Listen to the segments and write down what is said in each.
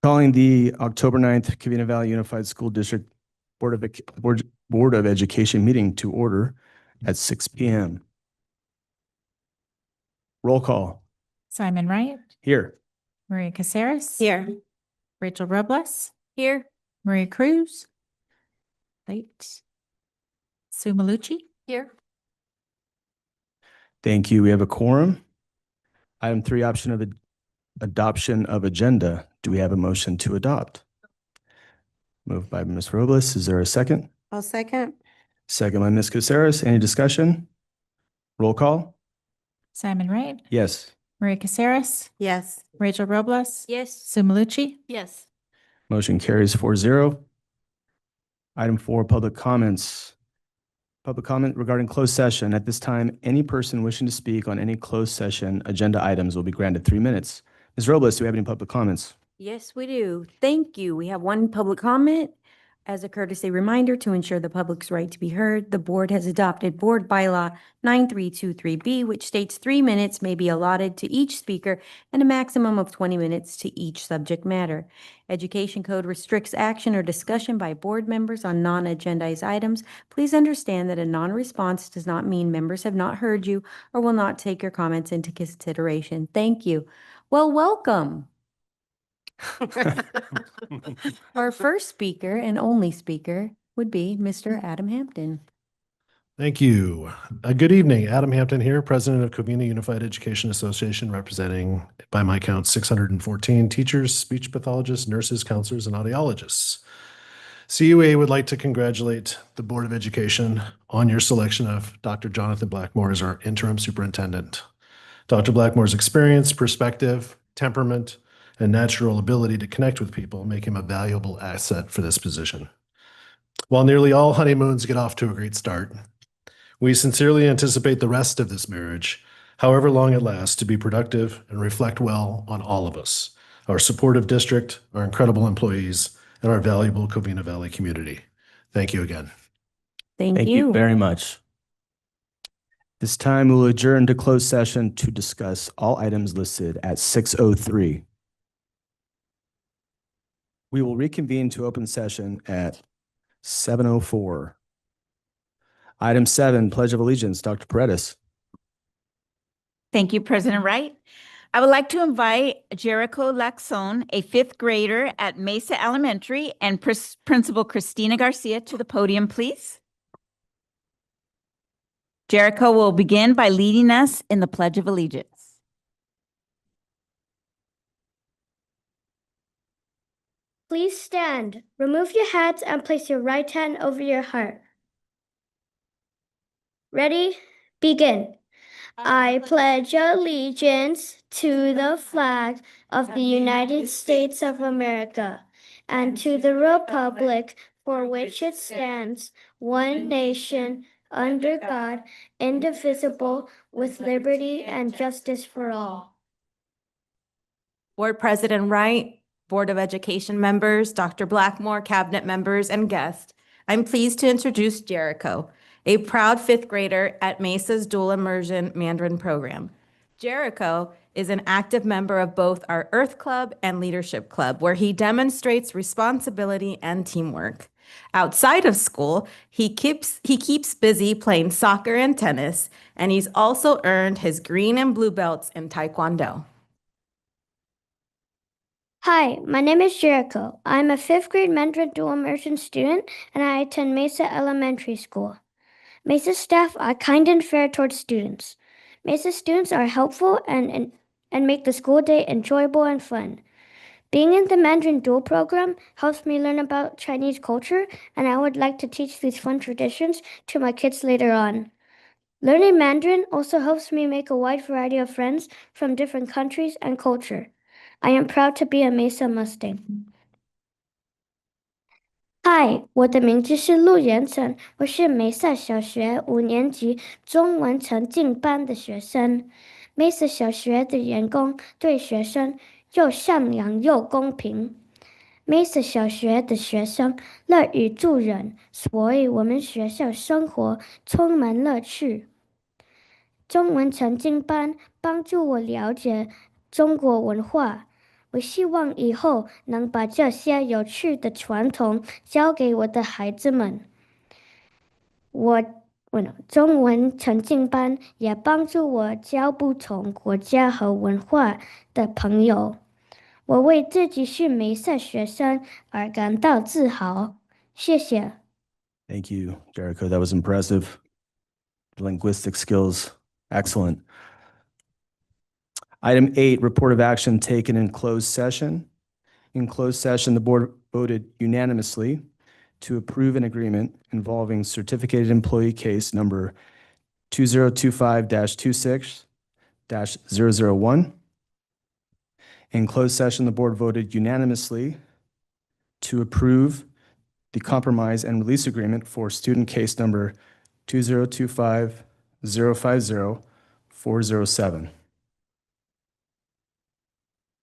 Calling the October 9th Covina-Valley Unified School District Board of Education meeting to order at 6 p.m. Roll call. Simon Wright, Here. Maria Caceres. Here. Rachel Robles, Here. Maria Cruz. Late. Sue Malucci. Here. Thank you. We have a quorum. Item 3, adoption of agenda. Do we have a motion to adopt? Moved by Ms. Robles. Is there a second? I'll second. Second by Ms. Caceres. Any discussion? Roll call. Simon Wright, Yes. Maria Caceres, Yes. Rachel Robles, Yes. Sue Malucci. Yes. Motion carries 4-0. Item 4, public comments. Public comment regarding closed session. At this time, any person wishing to speak on any closed session agenda items will be granted 3 minutes. Ms. Robles, do we have any public comments? Yes, we do. Thank you. We have one public comment. As a courtesy reminder to ensure the public's right to be heard, the board has adopted Board Bylaw 9323B, which states 3 minutes may be allotted to each speaker and a maximum of 20 minutes to each subject matter. Education Code restricts action or discussion by board members on non-agendized items. Please understand that a non-response does not mean members have not heard you or will not take your comments into consideration. Thank you. Well, welcome. Our first speaker and only speaker would be Mr. Adam Hampton. Thank you. Good evening. Adam Hampton here, president of Covina Unified Education Association, representing, by my count, 614 teachers, speech pathologists, nurses, counselors, and audiologists. CUA would like to congratulate the Board of Education on your selection of Dr. Jonathan Blackmore as our interim superintendent. Dr. Blackmore's experience, perspective, temperament, and natural ability to connect with people make him a valuable asset for this position. While nearly all honeymoons get off to a great start, we sincerely anticipate the rest of this marriage, however long it lasts, to be productive and reflect well on all of us, our supportive district, our incredible employees, and our valuable Covina-Valley community. Thank you again. Thank you you. very much. This time we'll adjourn to closed session to discuss all items listed at 6:03. We will reconvene to open session at 7:04. Item 7, Pledge of Allegiance. Dr. Paredes. Thank you, President Wright. I would like to invite Jericho Laxon, a 5th grader at Mesa Elementary, and Principal Christina Garcia to the podium, please. Jericho will begin by leading us in the Pledge of Allegiance. Please stand. Remove your hats and place your right hand over your heart. Ready? Begin. I pledge allegiance to the flag of the United States of America and to the republic for which it stands, one nation, under God, indivisible, with liberty and justice for all. Board President Wright, Board of Education members, Dr. Blackmore, cabinet members, and guests, I'm pleased to introduce Jericho, a proud 5th grader at Mesa's dual immersion Mandarin program. Jericho is an active member of both our Earth Club and Leadership Club, where he demonstrates responsibility and teamwork. Outside of school, he keeps busy playing soccer and tennis, and he's also earned his green and blue belts in Taekwondo. Hi, my name is Jericho. I'm a 5th grade Mandarin dual immersion student, and I attend Mesa Elementary School. Mesa staff are kind and fair towards students. Mesa students are helpful and make the school day enjoyable and fun. Being in the Mandarin dual program helps me learn about Chinese culture, and I would like to teach these fun traditions to my kids later on. Learning Mandarin also helps me make a wide variety of friends from different countries and culture. I am proud to be a Mesa Mustang. 嗨，我的名字是陆延成，我是梅萨小学5年级中文层进班的学生。梅萨小学的员工对学生又善良又公平。梅萨小学的学生乐于助人，所以我们学校生活充满乐趣。中文层进班帮助我了解中国文化。我我希望以后能把这些有趣的传统教给我的孩子们。中文沉浸班也帮助我交不同国家和文化的朋友。我为自己是梅赛学生而感到自豪。谢谢。Thank you, Jericho. That was impressive. Linguistic skills, excellent. Item 8, report of action taken in closed session. In closed session, the board voted unanimously to approve an agreement involving certificated employee case number 2025-26-001. In closed session, the board voted unanimously to approve the compromise and release agreement for student case number 2025-050-407.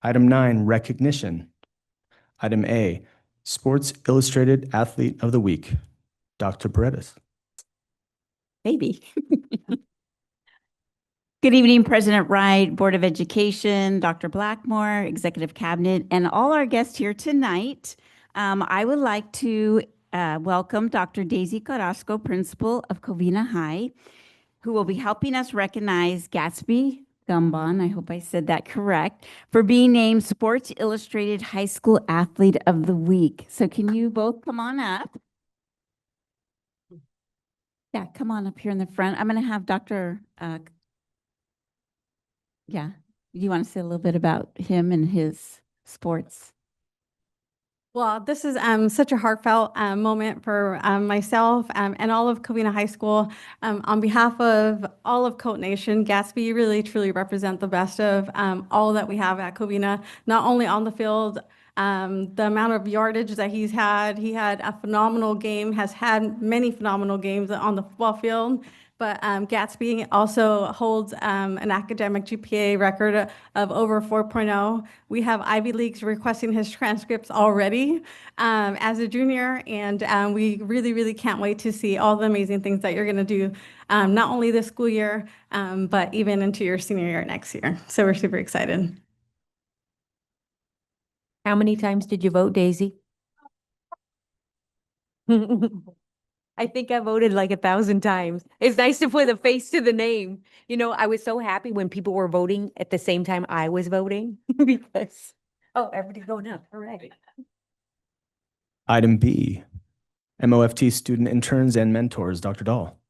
Item 9, recognition. Item A, Sports Illustrated Athlete of the Week, Dr. Paredes. Maybe. Good evening, President Wright, Board of Education, Dr. Blackmore, Executive Cabinet, and all our guests here tonight. I would like to welcome Dr. Daisy Carrasco, Principal of Covina High, who will be helping us recognize Gatsby Gumbon, I hope I said that correct, for being named Sports Illustrated High School Athlete of the Week. So can you both come on up? Yeah, come on up here in the front. I'm going to have Dr. Yeah, you want to say a little bit about him and his sports? Well, this is such a heartfelt moment for myself and all of Covina High School. On behalf of all of Coat Nation, Gatsby, you really truly represent the best of all that we have at Covina, not only on the field, the amount of yardage that he had a phenomenal game, has had many phenomenal games on the football field. But Gatsby also holds an academic GPA record of over 4.0. We have Ivy Leagues requesting his transcripts already as a junior, and we really, really can't wait to see all the amazing things that you're going to do, not only this school year, but even into your senior year next year. So we're super excited. How many times did you vote, Daisy? I think I voted like 1,000 times. It's nice to put a face to the name. You know, I was so happy when people were voting at the same time I was voting because, oh, everybody's going up. All right. Item B, MOFT student interns and mentors, Dr. Dahl.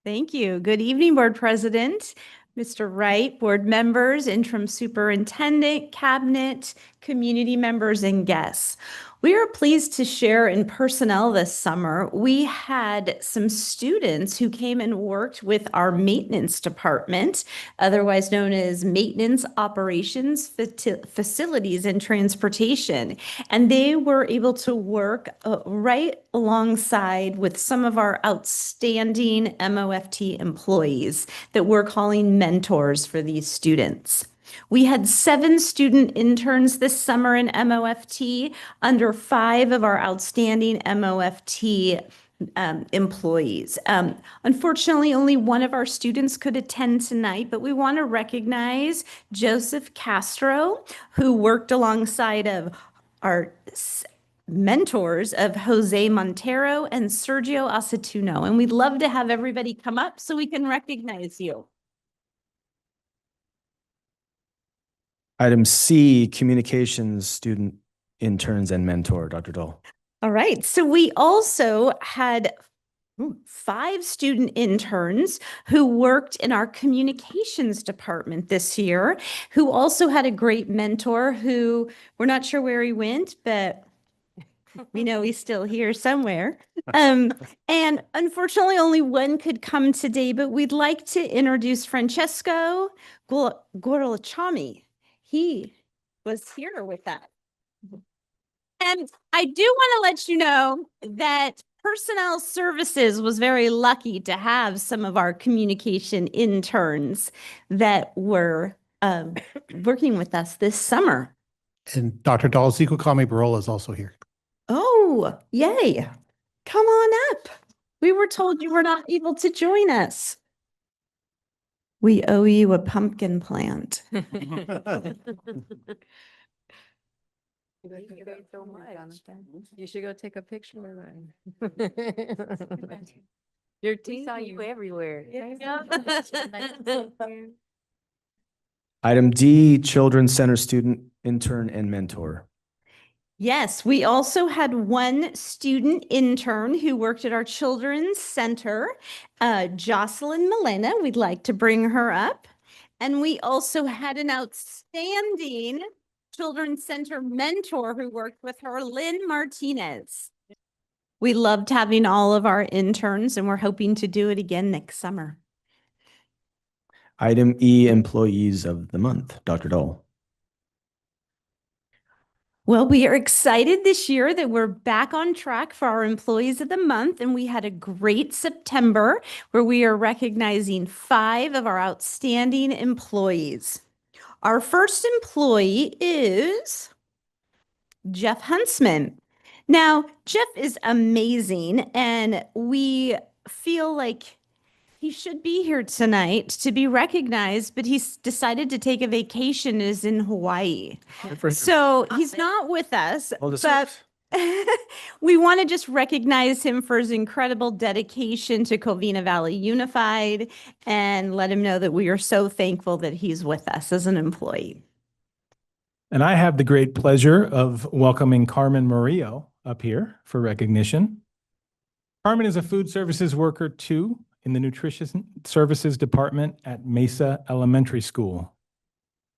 Thank you. Good evening, Board President, Mr. Wright, board members, interim superintendent, cabinet, community members, and guests. We are pleased to share in personnel this summer. We had some students who came and worked with our maintenance department, otherwise known as maintenance operations, facilities, and transportation. And they were able to work right alongside with some of our outstanding MOFT employees that we're calling mentors for these students. We had 7 student interns this summer in MOFT under 5 of our outstanding MOFT employees. Unfortunately, only one of our students could attend tonight, but we want to recognize Joseph Castro, who worked alongside of our mentors of Jose Montero and Sergio Aceituno. And we'd love to have everybody come up so we can recognize you. Item C, communications student interns and mentor, Dr. Dahl. All right. So we also had 5 student interns who worked in our communications department this year, who also had a great mentor who we're not sure where he went, but we know he's still here somewhere. And unfortunately, only one could come today, but we'd like to introduce Francesco Gorolachami. He was here with us. And I do want to let you know that Personnel Services was very lucky to have some of our communication interns that were working with us this summer. And Dr. Dahl, Zico Kame Barola is also here. Oh, yay. Come on up. We were told you were not able to join us. We owe you a pumpkin plant. You should go take a picture of that. Your team saw you everywhere. Item D, Children's Center student, intern, and mentor. Yes, we also had one student intern who worked at our Children's Center, Jocelyn Milena. We'd like to bring her up. And we also had an outstanding Children's Center mentor who worked with her, Lynn Martinez. We loved having all of our interns, and we're hoping to do it again next summer. Item E, Employees of the Month. Dr. Dole. Well, we are excited this year that we're back on track for our Employees of the Month, and we had a great September where we are recognizing 5 of our outstanding employees. Our first employee is Jeff Huntsman. Now, Jeff is amazing, and we feel like he should be here tonight to be recognized, but he's decided to take a vacation, is in Hawaii. So he's not with us, but we want to just recognize him for his incredible dedication to Covina-Valley Unified and let him know that we are so thankful that he's with us as an employee. And I have the great pleasure of welcoming Carmen Murillo up here for recognition. Carmen is a food services worker too in the nutrition services department at Mesa Elementary School.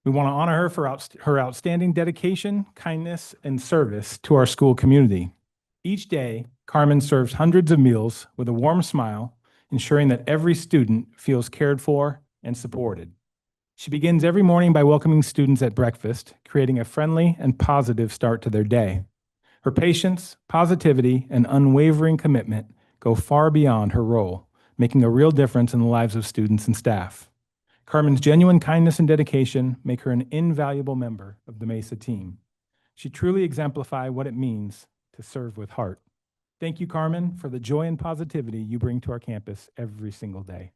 We want to honor her for her outstanding dedication, kindness, and service to our school community. Each day, Carmen serves hundreds of meals with a warm smile, ensuring that every student feels cared for and supported. She begins every morning by welcoming students at breakfast, creating a friendly and positive start to their day. Her patience, positivity, and unwavering commitment go far beyond her role, making a real difference in the lives of students and staff. Carmen's genuine kindness and dedication make her an invaluable member of the Mesa team. She truly exemplifies what it means to serve with heart. Thank you, Carmen, for the joy and positivity you bring to our campus every single day.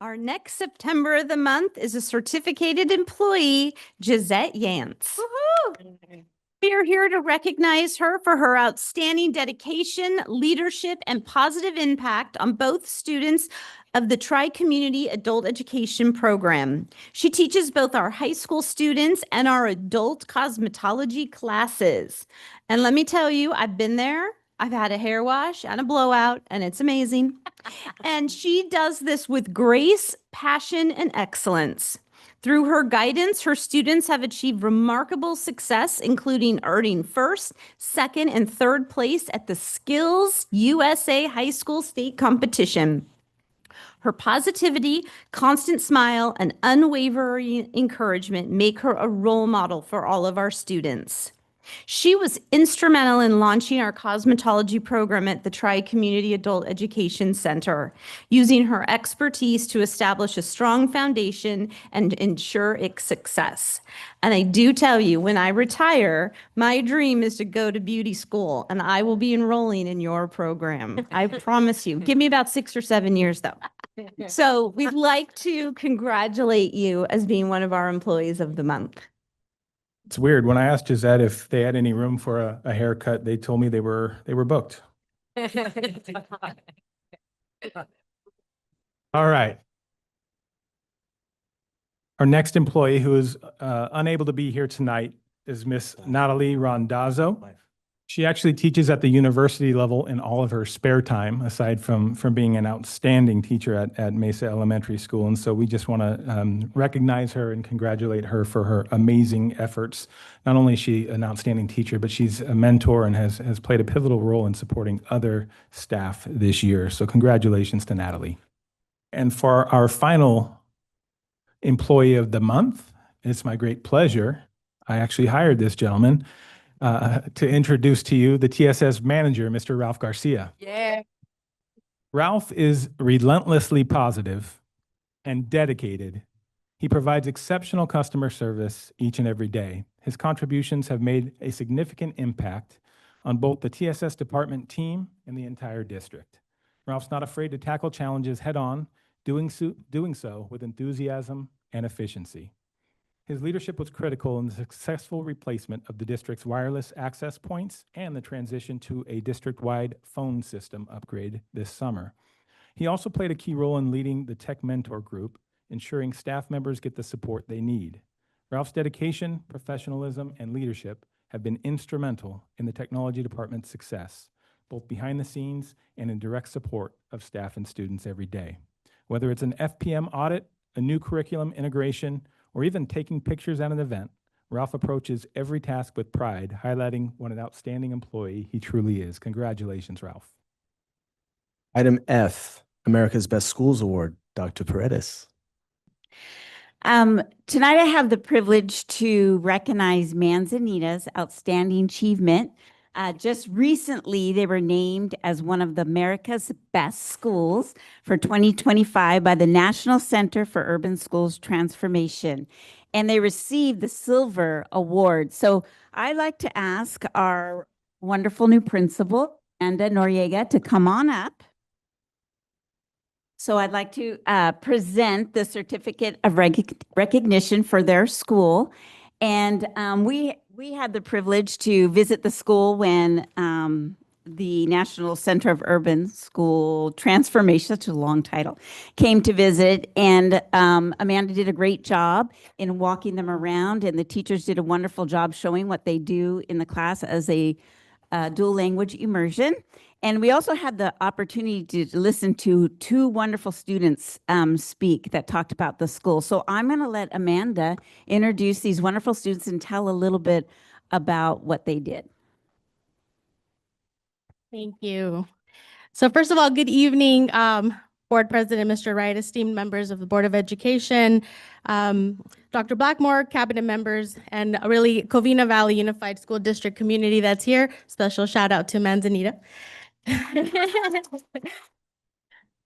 Our next September of the month is a certificated employee, Gisette Yance. We are here to recognize her for her outstanding dedication, leadership, and positive impact on both students of the Tri-Community Adult Education Program. She teaches both our high school students and our adult cosmetology classes. And let me tell you, I've been there. I've had a hair wash and a blowout, and it's amazing. And she does this with grace, passion, and excellence. Through her guidance, her students have achieved remarkable success, including earning first, second, and third place at the Skills USA High School State Competition. Her positivity, constant smile, and unwavering encouragement make her a role model for all of our students. She was instrumental in launching our cosmetology program at the Tri-Community Adult Education Center, using her expertise to establish a strong foundation and ensure its success. And I do tell you, when I retire, my dream is to go to beauty school, and I will be enrolling in your program. I promise you. Give me about 6 or 7 years, though. So we'd like to congratulate you as being one of our employees of the month. It's weird. When I asked Gisette if they had any room for a haircut, they told me they were booked. All right. Our next employee who is unable to be here tonight is Miss Natalie Rondazzo. She actually teaches at the university level in all of her spare time, aside from being an outstanding teacher at Mesa Elementary School. And so we just want to recognize her and congratulate her for her amazing efforts. Not only is she an outstanding teacher, but she's a mentor and has played a pivotal role in supporting other staff this year. So congratulations to Natalie. And for our final employee of the month, it's my great pleasure. I actually hired this gentleman to introduce to you the TSS manager, Mr. Ralph Garcia. Yeah. Ralph is relentlessly positive and dedicated. He provides exceptional customer service each and every day. His contributions have made a significant impact on both the TSS department team and the entire district. Ralph's not afraid to tackle challenges head on, doing so with enthusiasm and efficiency. His leadership was critical in the successful replacement of the district's wireless access points and the transition to a district-wide phone system upgrade this summer. He also played a key role in leading the Tech Mentor Group, ensuring staff members get the support they need. Ralph's dedication, professionalism, and leadership have been instrumental in the technology department's success, both behind the scenes and in direct support of staff and students every day. Whether it's an FPM audit, a new curriculum integration, or even taking pictures at an event, Ralph approaches every task with pride, highlighting what an outstanding employee he truly is. Congratulations, Ralph. Item F, America's Best Schools Award, Dr. Paredes. Tonight I have the privilege to recognize Manzanita's outstanding achievement. Just recently, they were named as one of the America's Best Schools for 2025 by the National Center for Urban Schools Transformation, and they received the Silver Award. So I'd like to ask our wonderful new principal, Amanda Noriega, to come on up. So I'd like to present the certificate of recognition for their school. And we had the privilege to visit the school when the National Center of Urban School Transformation, such a long title, came to visit. And Amanda did a great job in walking them around, and the teachers did a wonderful job showing what they do in the class as a dual language immersion. And we also had the opportunity to listen to two wonderful students speak that talked about the school. So I'm going to let Amanda introduce these wonderful students and tell a little bit about what they did. Thank you. So first of all, good evening, Board President, Mr. Wright, esteemed members of the Board of Education, Dr. Blackmore, cabinet members, and really Covina-Valley Unified School District community that's here. Special shout out to Manzanita.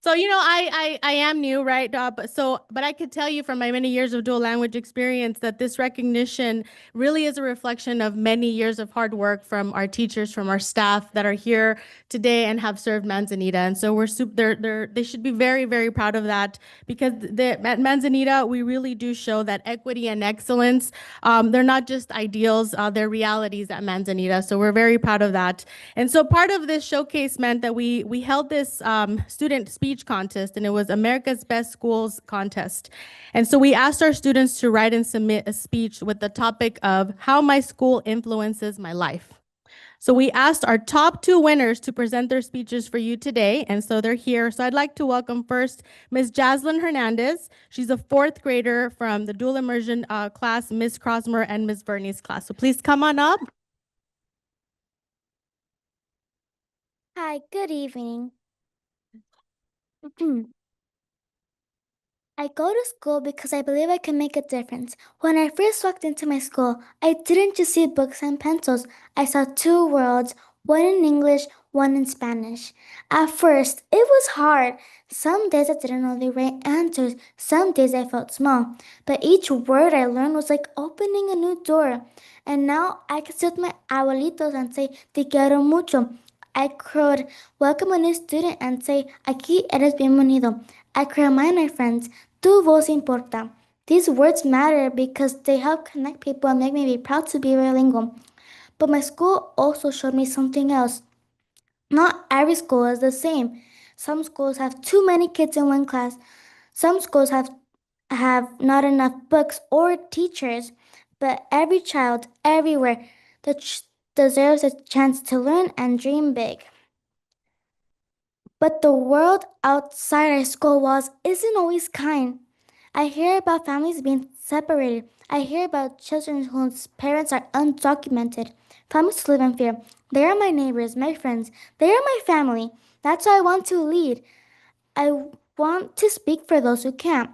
So, you know, I am new, right? But I could tell you from my many years of dual language experience that this recognition really is a reflection of many years of hard work from our teachers, from our staff that are here today and have served Manzanita. And so they should be very, very proud of that, because at Manzanita, we really do show that equity and excellence, they're not just ideals, they're realities at Manzanita. So we're very proud of that. And so part of this showcase meant that we held this student speech contest, and it was America's Best Schools contest. And so we asked our students to write and submit a speech with the topic of how my school influences my life. So we asked our top two winners to present their speeches for you today, and so they're here. So I'd like to welcome first Ms. Jaslyn Hernandez. She's a fourth grader from the dual immersion class, Ms. Crosmer and Ms. Verney's class. So please come on up. Hi, good evening. I go to school because I believe I can make a difference. When I first walked into my school, I didn't just see books and pencils. I saw two worlds, one in English, one in Spanish. At first, it was hard. Some days I didn't know the right answers. Some days I felt small. But each word I learned was like opening a new door. And now I can sit with my abuelitos and say, te quiero mucho. I could welcome a new student and say, aquí eres bienvenido. I could remind my friends, tu voz importa. These words matter because they help connect people and make me be proud to be bilingual. But my school also showed me something else. Not every school is the same. Some schools have too many kids in one class. Some schools have not enough books or teachers. But every child, everywhere, deserves a chance to learn and dream big. But the world outside our school walls isn't always kind. I hear about families being separated. I hear about children whose parents are undocumented. Families who live in fear. They are my neighbors, my friends. They are my family. That's why I want to lead. I want to speak for those who can't.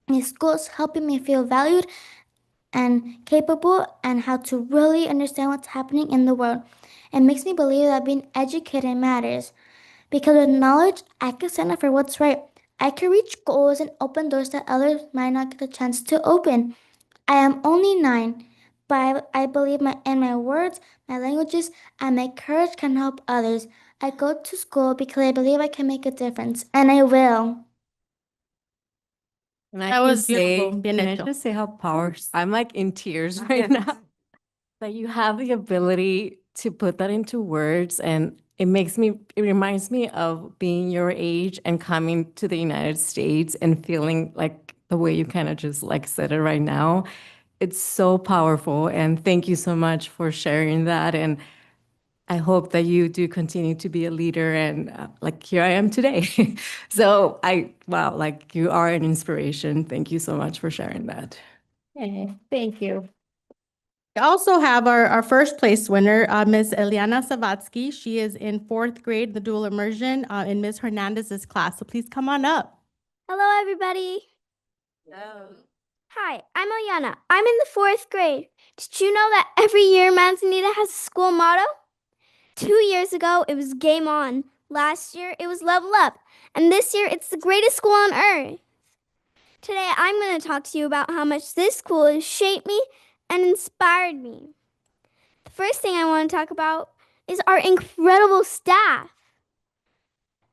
My school is helping me feel valued and capable and how to really understand what's happening in the world. It makes me believe that being educated matters. Because with knowledge, I can stand up for what's right. I can reach goals and open doors that others might not get a chance to open. I am only 9, but I believe in my words, my languages, and my courage can help others. I go to school because I believe I can make a difference, and I will. And That was beautiful. Bien hecho. say how powerful, I'm like in tears right now. That you have the ability to put that into words, and it reminds me of being your age and coming to the United States and feeling like the way you kind of just like said it right now. It's so powerful, and thank you so much for sharing that. And I hope that you do continue to be a leader, and like here I am today. So wow, like you are an inspiration. Thank you so much for sharing that. Okay, thank you. We also have our first place winner, Ms. Eliana Savatsky. She is in 4th grade, the dual immersion, in Ms. Hernandez's class. So please come on up. Hello, everybody. Hi, I'm Eliana. I'm in the 4th grade. Did you know that every year Manzanita has a school motto? 2 years ago, it was Game On. Last year, it was Level Up. And this year, it's the greatest school on earth. Today, I'm going to talk to you about how much this school has shaped me and inspired me. The first thing I want to talk about is our incredible staff.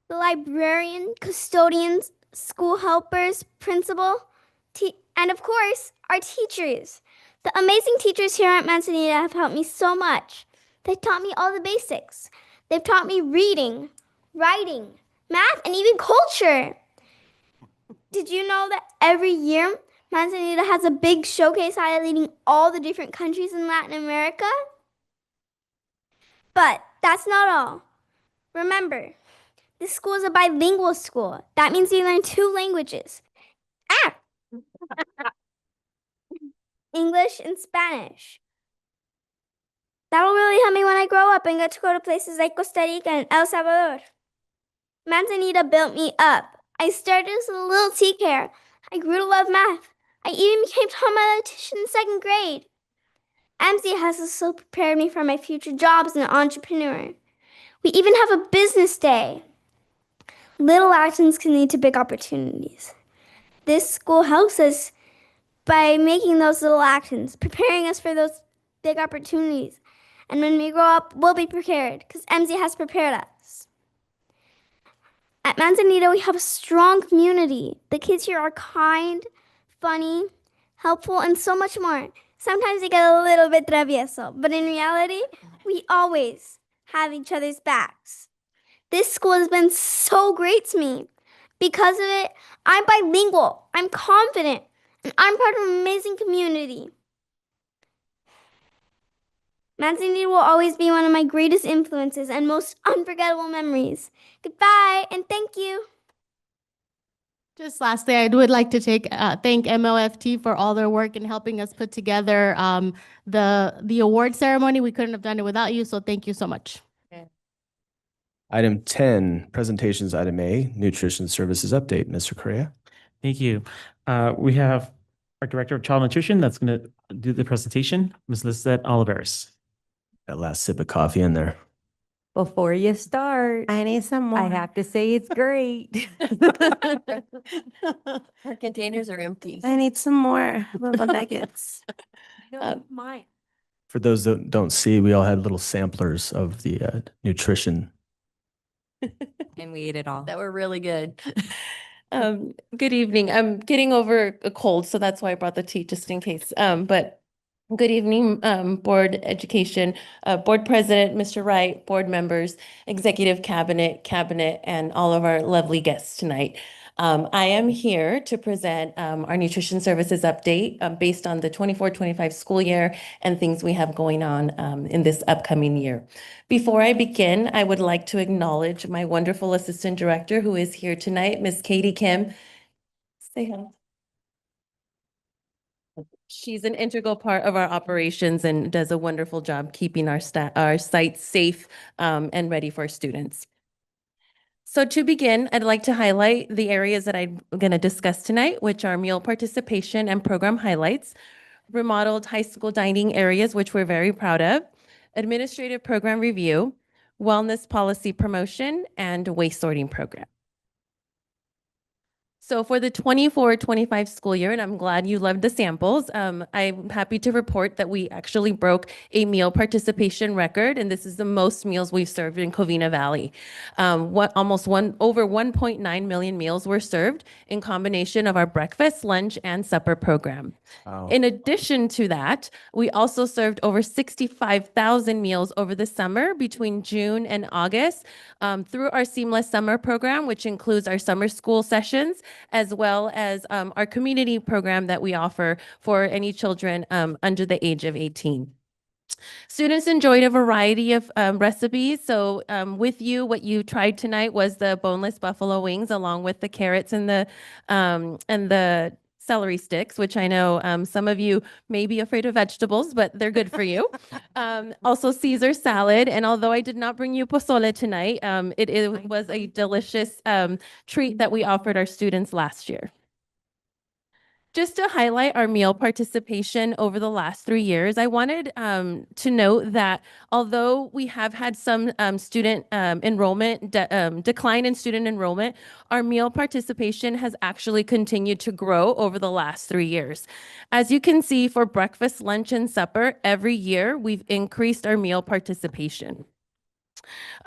The librarian, custodians, school helpers, principal, and of course, our teachers. The amazing teachers here at Manzanita have helped me so much. They've taught me all the basics. They've taught me reading, writing, math, and even culture. Did you know that every year Manzanita has a big showcase highlighting all the different countries in Latin America? But that's not all. Remember, this school is a bilingual school. That means you learn 2 languages. English and Spanish. That'll really help me when I grow up and get to go to places like Costa Rica and El Salvador. Manzanita built me up. I started as a little TK. I grew to love math. I even became a mathematician in 2nd grade. MZ has also prepared me for my future job as an entrepreneur. We even have a business day. Little actions can lead to big opportunities. This school helps us by making those little actions, preparing us for those big opportunities. And when we grow up, we'll be prepared because MZ has prepared us. At Manzanita, we have a strong community. The kids here are kind, funny, helpful, and so much more. Sometimes they get a little bit travieso, but in reality, we always have each other's backs. This school has been so great to me. Because of it, I'm bilingual, I'm confident, and I'm part of an amazing community. Manzanita will always be one of my greatest influences and most unforgettable memories. Goodbye, and thank you. Just lastly, I would like to thank MOFT for all their work in helping us put together the award ceremony. We couldn't have done it without you, so thank you so much. Item 10, presentations. Item A, nutrition services update. Mr. Correa. Thank you. We have our Director of Child Nutrition that's going to do the presentation, Ms. Lizette Oliveris. That last sip of coffee in there. Before you start, I need some more. I have to say it's great. Our containers are empty. I need some more little nuggets. Mine. For those that don't see, we all had little samplers of the nutrition. And we ate it all. That were really good. Good evening. I'm getting over a cold, so that's why I brought the tea just in case. But good evening, Board Education, Board President, Mr. Wright, board members, Executive Cabinet, and all of our lovely guests tonight. I am here to present our nutrition services update based on the 24-25 school year and things we have going on in this upcoming year. Before I begin, I would like to acknowledge my wonderful Assistant Director who is here tonight, Ms. Katie Kim. Say hello. She's an integral part of our operations and does a wonderful job keeping our sites safe and ready for students. So to begin, I'd like to highlight the areas that I'm going to discuss tonight, which are meal participation and program highlights, remodeled high school dining areas, which we're very proud of, administrative program review, wellness policy promotion, and waste sorting program. So for the 24-25 school year, and I'm glad you loved the samples, I'm happy to report that we actually broke a meal participation record, and this is the most meals we've served in Covina-Valley. Over 1.9 million meals were served in combination of our breakfast, lunch, and supper program. Wow. In addition to that, we also served over 65,000 meals over the summer between June and August through our Seamless Summer program, which includes our summer school sessions, as well as our community program that we offer for any children under the age of 18. Students enjoyed a variety of recipes. So with you, what you tried tonight was the boneless buffalo wings, along with the carrots and the celery sticks, which I know some of you may be afraid of vegetables, but they're good for you. Also Caesar salad. And although I did not bring you pozole tonight, it was a delicious treat that we offered our students last year. Just to highlight our meal participation over the last 3 years, I wanted to note that although we have had some student enrollment, decline in student enrollment, our meal participation has actually continued to grow over the last 3 years. As you can see, for breakfast, lunch, and supper, every year we've increased our meal participation.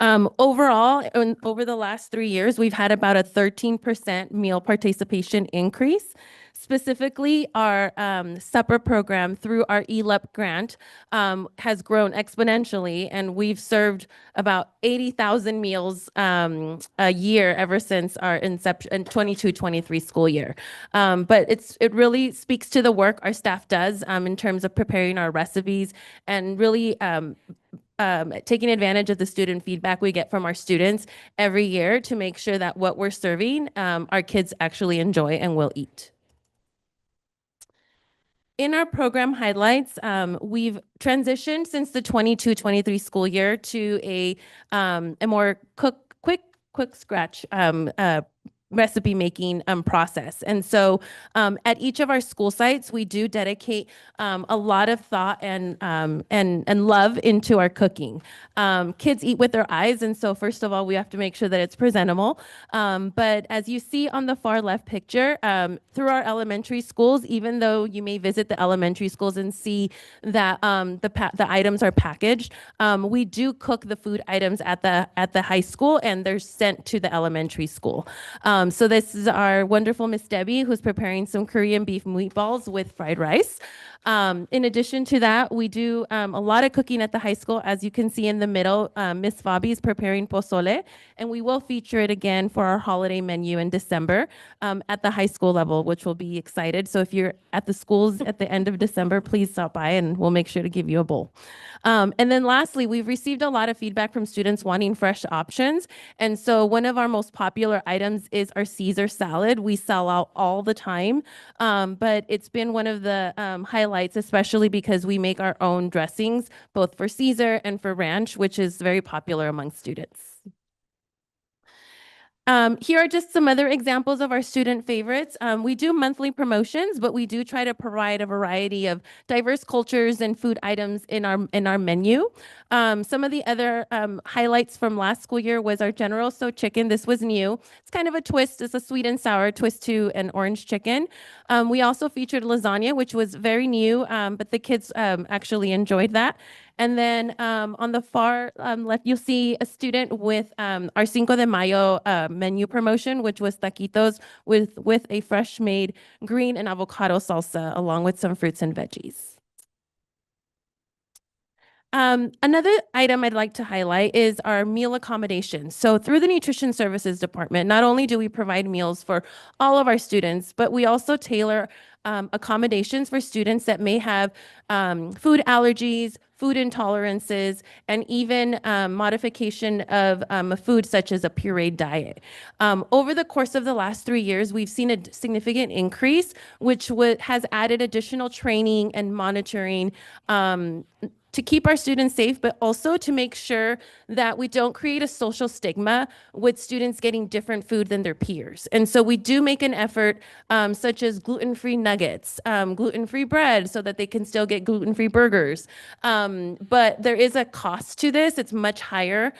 Overall, over the last 3 years, we've had about a 13% meal participation increase. Specifically, our supper program through our ELEP grant has grown exponentially, and we've served about 80,000 meals a year ever since our inception, 22-23 school year. But it really speaks to the work our staff does in terms of preparing our recipes and really taking advantage of the student feedback we get from our students every year to make sure that what we're serving, our kids actually enjoy and will eat. In our program highlights, we've transitioned since the 22-23 school year to a more quick scratch recipe making process. And so at each of our school sites, we do dedicate a lot of thought and love into our cooking. Kids eat with their eyes, and so first of all, we have to make sure that it's presentable. But as you see on the far left picture, through our elementary schools, even though you may visit the elementary schools and see that the items are packaged, we do cook the food items at the high school, and they're sent to the elementary school. So this is our wonderful Miss Debbie, who's preparing some Korean beef meatballs with fried rice. In addition to that, we do a lot of cooking at the high school. As you can see in the middle, Miss Fabi is preparing pozole, and we will feature it again for our holiday menu in December at the high school level, which will be excited. So if you're at the schools at the end of December, please stop by and we'll make sure to give you a bowl. And then lastly, we've received a lot of feedback from students wanting fresh options. And so one of our most popular items is our Caesar salad. We sell out all the time, but it's been one of the highlights, especially because we make our own dressings, both for Caesar and for ranch, which is very popular among students. Here are just some other examples of our student favorites. We do monthly promotions, but we do try to provide a variety of diverse cultures and food items in our menu. Some of the other highlights from last school year was our General Tso chicken. This was new. It's kind of a twist. It's a sweet and sour twist to an orange chicken. We also featured lasagna, which was very new, but the kids actually enjoyed that. And then on the far left, you'll see a student with our Cinco de Mayo menu promotion, which was taquitos with a fresh made green and avocado salsa, along with some fruits and veggies. Another item I'd like to highlight is our meal accommodations. So through the Nutrition Services Department, not only do we provide meals for all of our students, but we also tailor accommodations for students that may have food allergies, food intolerances, and even modification of a food such as a pureed diet. Over the course of the last 3 years, we've seen a significant increase, which has added additional training and monitoring to keep our students safe, but also to make sure that we don't create a social stigma with students getting different food than their peers. And so we do make an effort, such as gluten-free nuggets, gluten-free bread, so that they can still get gluten-free burgers. But there is a cost to this. It's much higher.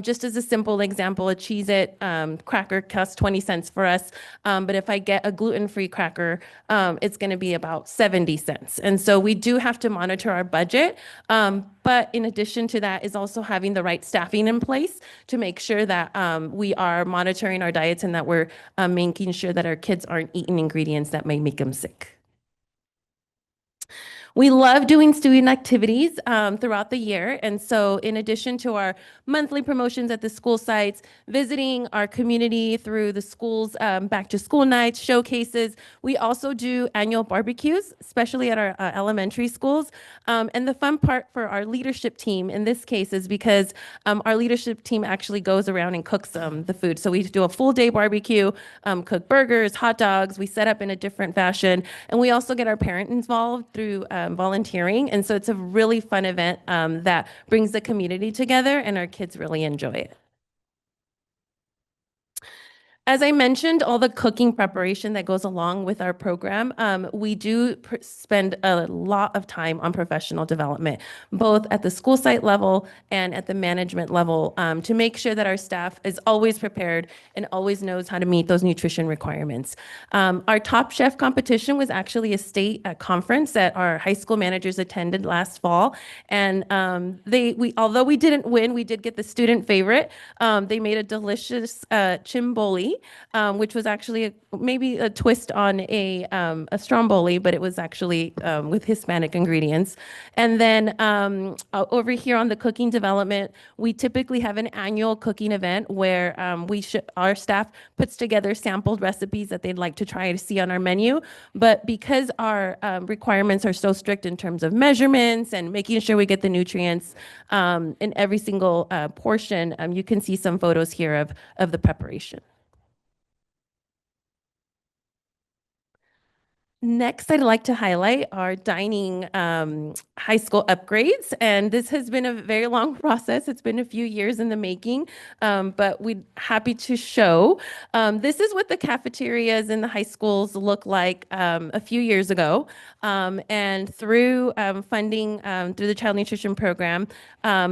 Just as a simple example, a Cheez-It cracker costs 20 cents for us. But if I get a gluten-free cracker, it's going to be about 70 cents. And so we do have to monitor our budget. But in addition to that is also having the right staffing in place to make sure that we are monitoring our diets and that we're making sure that our kids aren't eating ingredients that may make them sick. We love doing student activities throughout the year. And so in addition to our monthly promotions at the school sites, visiting our community through the school's back to school nights, showcases, we also do annual barbecues, especially at our elementary schools. And the fun part for our leadership team in this case is because our leadership team actually goes around and cooks the food. So we do a full day barbecue, cook burgers, hot dogs, we set up in a different fashion. And we also get our parents involved through volunteering. And so it's a really fun event that brings the community together and our kids really enjoy it. As I mentioned, all the cooking preparation that goes along with our program, we do spend a lot of time on professional development, both at the school site level and at the management level, to make sure that our staff is always prepared and always knows how to meet those nutrition requirements. Our Top Chef competition was actually a state conference that our high school managers attended last fall. And although we didn't win, we did get the student favorite. They made a delicious chimboli, which was actually maybe a twist on a stromboli, but it was actually with Hispanic ingredients. And then over here on the cooking development, we typically have an annual cooking event where our staff puts together sampled recipes that they'd like to try to see on our menu. But because our requirements are so strict in terms of measurements and making sure we get the nutrients in every single portion, you can see some photos here of the preparation. Next, I'd like to highlight our dining high school upgrades. And this has been a very long process. It's been a few years in the making, but we're happy to show. This is what the cafeterias in the high schools look like a few years ago. And through funding through the Child Nutrition Program,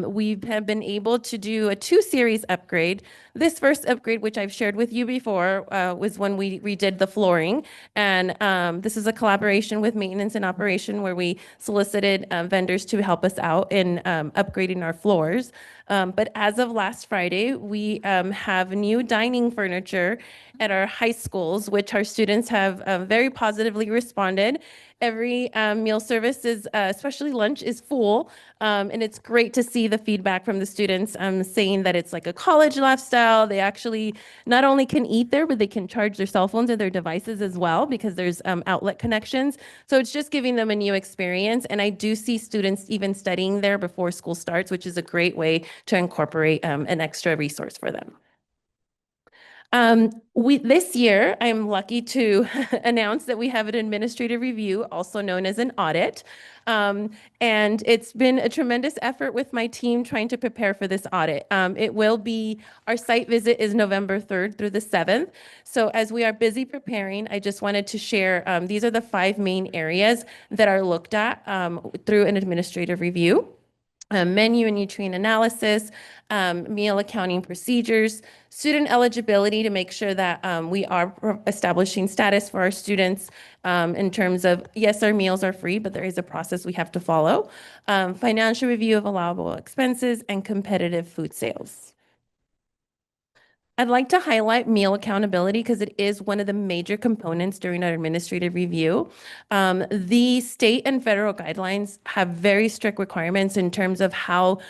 we have been able to do a 2-series upgrade. This first upgrade, which I've shared with you before, was when we redid the flooring. And this is a collaboration with maintenance and operation where we solicited vendors to help us out in upgrading our floors. But as of last Friday, we have new dining furniture at our high schools, which our students have very positively responded. Every meal service is, especially lunch, is full. And it's great to see the feedback from the students saying that it's like a college lifestyle. They actually not only can eat there, but they can charge their cell phones or their devices as well because there's outlet connections. So it's just giving them a new experience. And I do see students even studying there before school starts, which is a great way to incorporate an extra resource for them. This year, I'm lucky to announce that we have an administrative review, also known as an audit. And it's been a tremendous effort with my team trying to prepare for this audit. Our site visit is November 3rd through the 7th. So as we are busy preparing, I just wanted to share, these are the 5 main areas that are looked at through an administrative review. Menu and nutrient analysis, meal accounting procedures, student eligibility to make sure that we are establishing status for our students in terms of, yes, our meals are free, but there is a process we have to follow, financial review of allowable expenses, and competitive food sales. I'd like to highlight meal accountability because it is one of the major components during our administrative review. The state and federal guidelines have very strict requirements in terms of how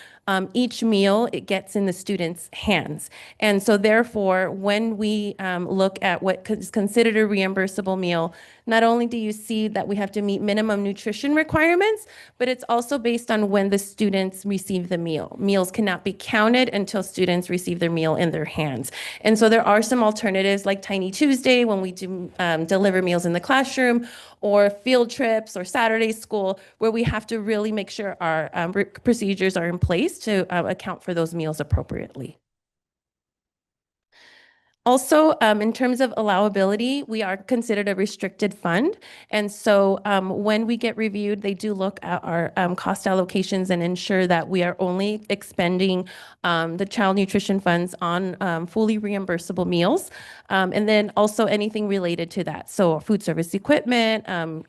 each meal it gets in the student's hands. And so therefore, when we look at what is considered a reimbursable meal, not only do you see that we have to meet minimum nutrition requirements, but it's also based on when the students receive the meal. Meals cannot be counted until students receive their meal in their hands. And so there are some alternatives like Tiny Tuesday when we do deliver meals in the classroom, or field trips or Saturday school, where we have to really make sure our procedures are in place to account for those meals appropriately. Also, in terms of allowability, we are considered a restricted fund. And so when we get reviewed, they do look at our cost allocations and ensure that we are only expending the child nutrition funds on fully reimbursable meals. And then also anything related to that. So food service equipment,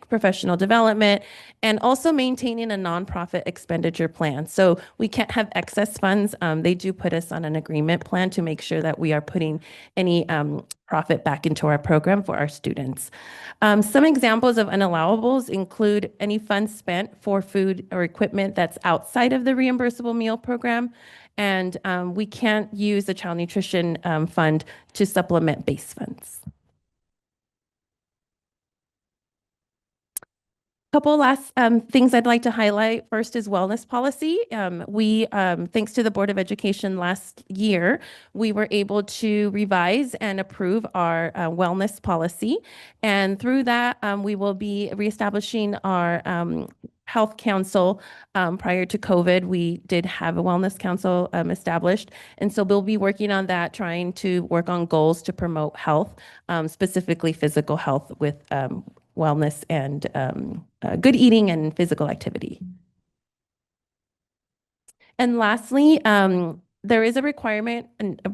professional development, and also maintaining a nonprofit expenditure plan. So we can't have excess funds. They do put us on an agreement plan to make sure that we are putting any profit back into our program for our students. Some examples of unallowables include any funds spent for food or equipment that's outside of the reimbursable meal program, and we can't use the child nutrition fund to supplement base funds. Couple last things I'd like to highlight. First is wellness policy. We, thanks to the Board of Education last year, we were able to revise and approve our wellness policy. And through that, we will be reestablishing our health council. Prior to COVID, we did have a wellness council established. And so we'll be working on that, trying to work on goals to promote health, specifically physical health with wellness and good eating and physical activity. And lastly, there is a requirement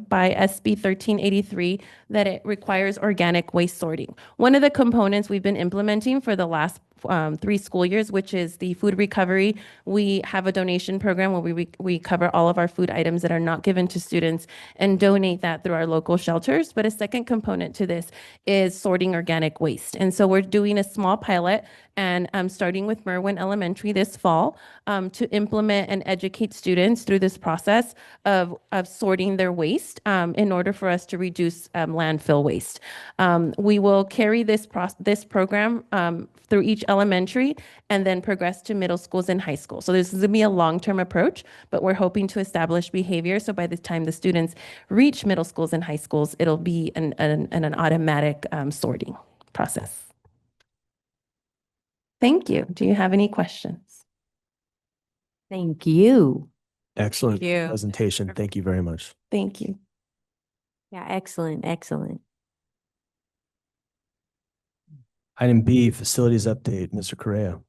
by SB 1383 that it requires organic waste sorting. One of the components we've been implementing for the last 3 school years, which is the food recovery. We have a donation program where we cover all of our food items that are not given to students and donate that through our local shelters. But a second component to this is sorting organic waste. And so we're doing a small pilot and starting with Merwin Elementary this fall to implement and educate students through this process of sorting their waste in order for us to reduce landfill waste. We will carry this program through each elementary and then progress to middle schools and high school. So this is going to be a long-term approach, but we're hoping to establish behavior. So by the time the students reach middle schools and high schools, it'll be an automatic sorting process. Thank you. Do you have any questions? Thank you. Excellent Thank you. presentation. Thank you very much. Thank you. Yeah, excellent, excellent. Item B, facilities update, Mr. Correa.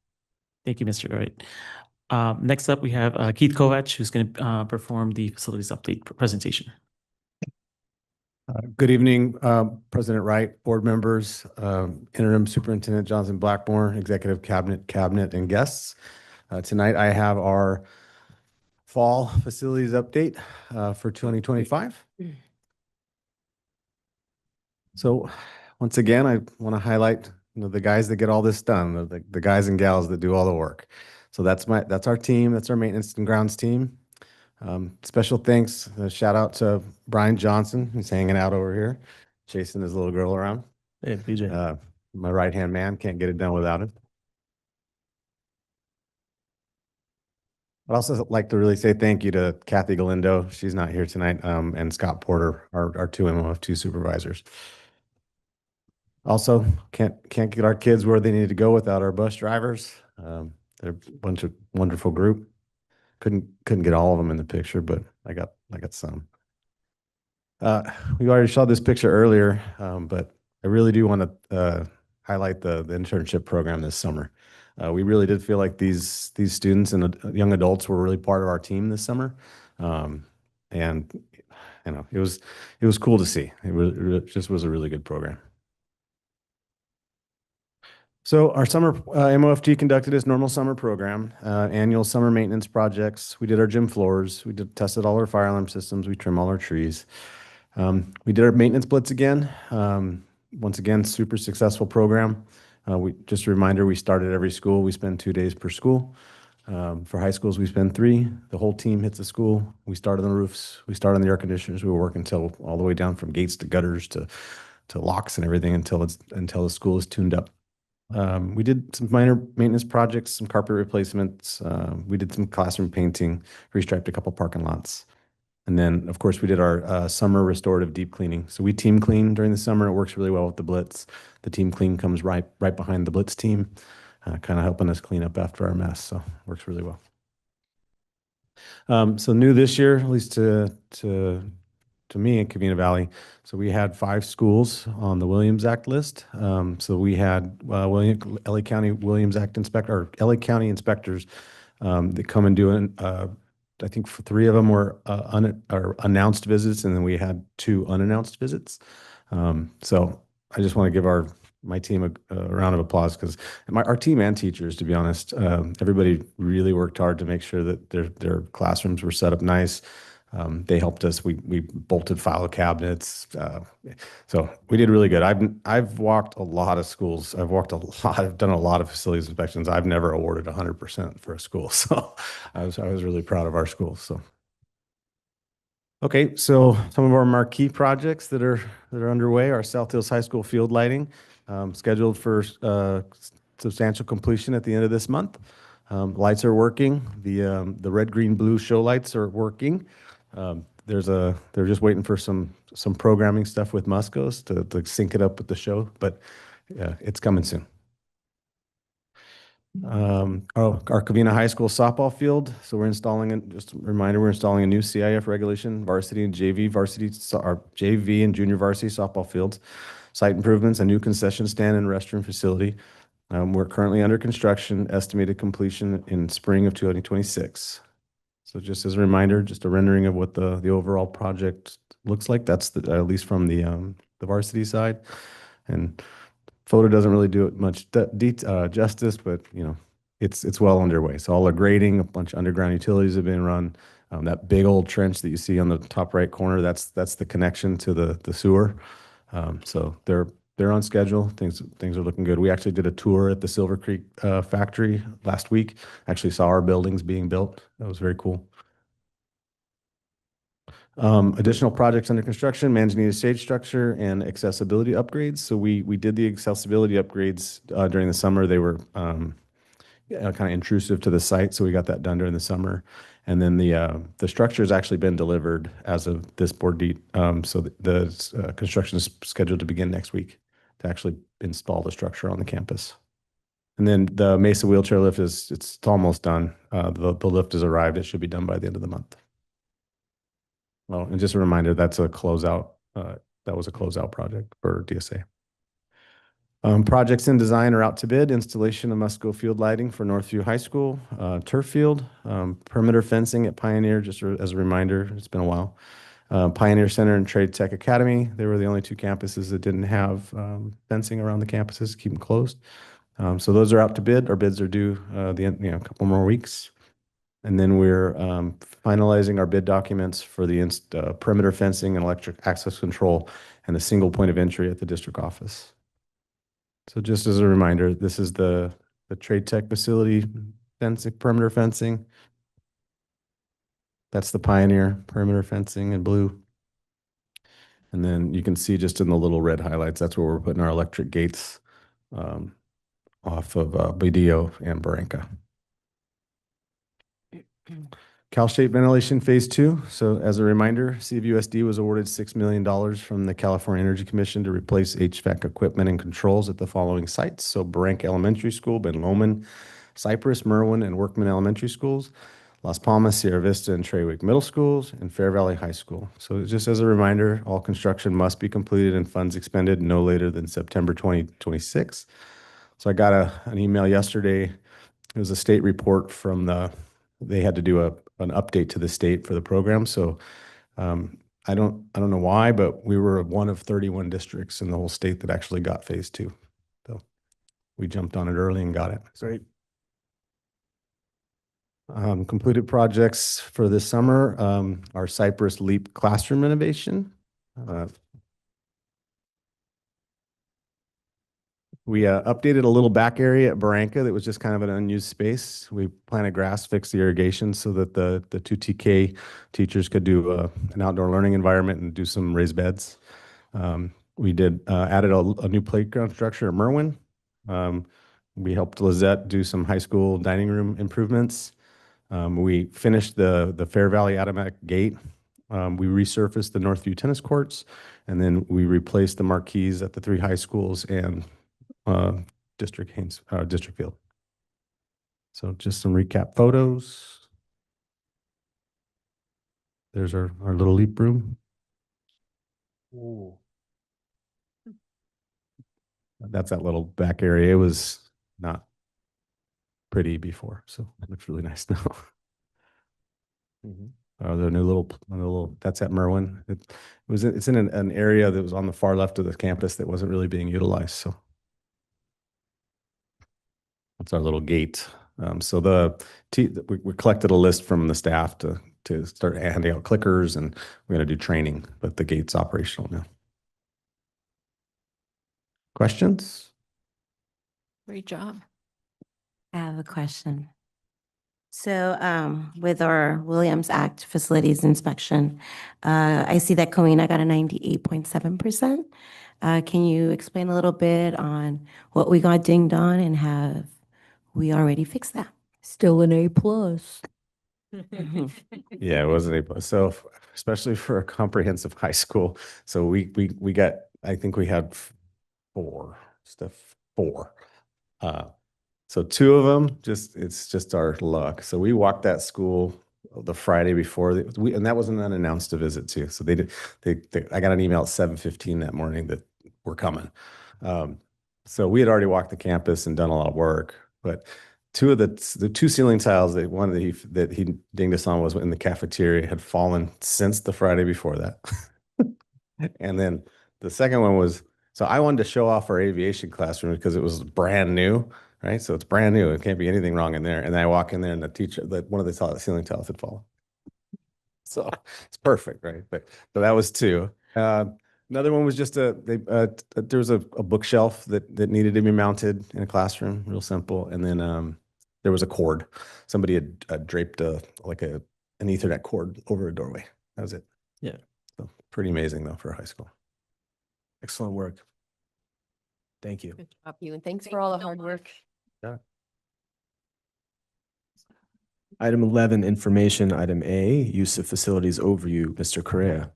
Thank you, Mr. Wright. Next up, we have Keith Kovacs, who's going to perform the facilities update presentation. Good evening, President Wright, board members, Interim Superintendent Johnson Blackmore, Executive Cabinet, and guests. Tonight, I have our fall facilities update for 2025. So once again, I want to highlight the guys that get all this done, the guys and gals that do all the work. So that's our team. That's our maintenance and grounds team. Special thanks, shout out to Brian Johnson, who's hanging out over here, chasing his little girl around. Hey, BJ. My right-hand man, can't get it done without him. I'd also like to really say thank you to Kathy Galindo. She's not here tonight, and Scott Porter, our 2 MOF2 supervisors. Also, can't get our kids where they need to go without our bus drivers. They're a bunch of wonderful group. Couldn't get all of them in the picture, but I got some. We already saw this picture earlier, but I really do want to highlight the internship program this summer. We really did feel like these students and young adults were really part of our team this summer, and it was cool to see. It just was a really good program. So our summer MOFG conducted its normal summer program, annual summer maintenance projects. We did our gym floors. We tested all our fire alarm systems. We trimmed all our trees. We did our maintenance blitz again. Once again, super successful program. Just a reminder, we start at every school. We spend 2 days per school. For high schools, we spend 3. The whole team hits the school. We start on the roofs. We start on the air conditioners. We work until all the way down from gates to gutters to locks and everything until the school is tuned up. We did some minor maintenance projects, some carpet replacements. We did some classroom painting, restriped a couple parking lots. And then, of course, we did our summer restorative deep cleaning. So we team clean during the summer. It works really well with the Blitz. The team clean comes right behind the Blitz team, kind of helping us clean up after our mess. So it works really well. So new this year, at least to me in Covina-Valley. So we had 5 schools on the Williams Act list. So we had LA County Williams Act inspector, or LA County inspectors that come and do I think 3 of them were announced visits, and then we had 2 unannounced visits. So I just want to give my team a round of applause, because our team and teachers, to be honest, everybody really worked hard to make sure that their classrooms were set up nice. They helped us. We bolted file cabinets. So we did really good. I've walked a lot of schools. I've done a lot of facilities inspections. I've never awarded 100% for a school. So I was really proud of our schools. So. Okay, so some of our marquee projects that are underway are South Hills High School field lighting, scheduled for substantial completion at the end of this month. Lights are working. The red, green, blue show lights are working. They're just waiting for some programming stuff with Muscos to sync it up with the show, but yeah, it's coming soon. Our Covina High School softball field. So just a reminder, we're installing a new CIF regulation, varsity and JV and junior varsity softball fields, site improvements, a new concession stand and restroom facility. We're currently under construction, estimated completion in spring of 2026. So just as a reminder, just a rendering of what the overall project looks like. That's at least from the varsity side. And photo doesn't really do it much justice, but it's well underway. So all the grading, a bunch of underground utilities have been run. That big old trench that you see on the top right corner, that's the connection to the sewer. So they're on schedule. Things are looking good. We actually did a tour at the Silver Creek factory last week. Actually saw our buildings being built. That was very cool. Additional projects under construction, Manzanita stage structure and accessibility upgrades. So we did the accessibility upgrades during the summer. They were kind of intrusive to the site, so we got that done during the summer. And then the structure has actually been delivered as of this board date. So the construction is scheduled to begin next week to actually install the structure on the campus. And then the Mesa wheelchair lift it's almost done. The lift has arrived. It should be done by the end of the month. Well, and just a reminder, that's a closeout. That was a closeout project for DSA. Projects in design are out to bid. Installation of Musco field lighting for Northview High School, turf field, perimeter fencing at Pioneer, just as a reminder, it's been a while. Pioneer Center and Trade Tech Academy, they were the only 2 campuses that didn't have fencing around the campuses to keep them closed. So those are out to bid. Our bids are due a couple more weeks. And then we're finalizing our bid documents for the perimeter fencing and electric access control and a single point of entry at the district office. So just as a reminder, this is the Trade Tech facility fencing, perimeter fencing. That's the Pioneer perimeter fencing in blue. And then you can see just in the little red highlights, that's where we're putting our electric gates off of Badillo and Barranca. Cal State Ventilation Phase 2. So as a reminder, CVUSD was awarded $6 million from the California Energy Commission to replace HVAC equipment and controls at the following sites. So Barranca Elementary School, Ben Lomond, Cypress, Merwin, and Workman Elementary Schools, Las Palmas, Sierra Vista, and Trawick Middle Schools, and Fair Valley High School. So just as a reminder, all construction must be completed and funds expended no later than September 2026. So I got an email yesterday. It was a state report from they had to do an update to the state for the program. So I don't know why, but we were one of 31 districts in the whole state that actually got Phase 2. So we jumped on it early and got it. Great. Completed projects for this summer, our Cypress Leap classroom renovation. We updated a little back area at Barranca that was just kind of an unused space. We planted grass, fixed the irrigation so that the two TK teachers could do an outdoor learning environment and do some raised beds. We did added a new playground structure at Merwin. We helped Lizette do some high school dining room improvements. We finished the Fair Valley Automatic Gate. We resurfaced the Northview tennis courts, and then we replaced the marquees at the 3 high schools and District Field. So just some recap photos. There's our little leap room. Ooh. That's that little back area. It was not pretty before, so it looks really nice now. The new little that's at Merwin. It's in an area that was on the far left of the campus that wasn't really being utilized. So that's our little gate. So we collected a list from the staff to start handing out clickers, and we're going to do training, but the gate's operational now. Questions? Great job. I have a question. So with our Williams Act facilities inspection, I see that Covina got a 98.7%. Can you explain a little bit on what we got dinged on and have we already fixed that? Still an A+. Yeah, it wasn't A+. So especially for a comprehensive high school. So we got, I think we had 4. So 2 of them, it's just our luck. So we walked that school the Friday before, and that was an unannounced visit too. So I got an email at 7:15 that morning that we're coming. So we had already walked the campus and done a lot of work, but 2 of the 2 ceiling tiles that he dinged us on was in the cafeteria had fallen since the Friday before that. And then the second one was, so I wanted to show off our aviation classroom because it was brand new, right? So it's brand new. It can't be anything wrong in there. And I walk in there and one of the ceiling tiles had fallen. So it's perfect, right? But so that was 2. Another one was just there was a bookshelf that needed to be mounted in a classroom, real simple. And then there was a cord. Somebody had draped an Ethernet cord over a doorway. That was it. Yeah. So pretty amazing though for a high school. Excellent work. Thank you. Good job, you, and thanks for all the hard work. Yeah. Item 11, information. Item A, use of facilities overview. Mr. Correa.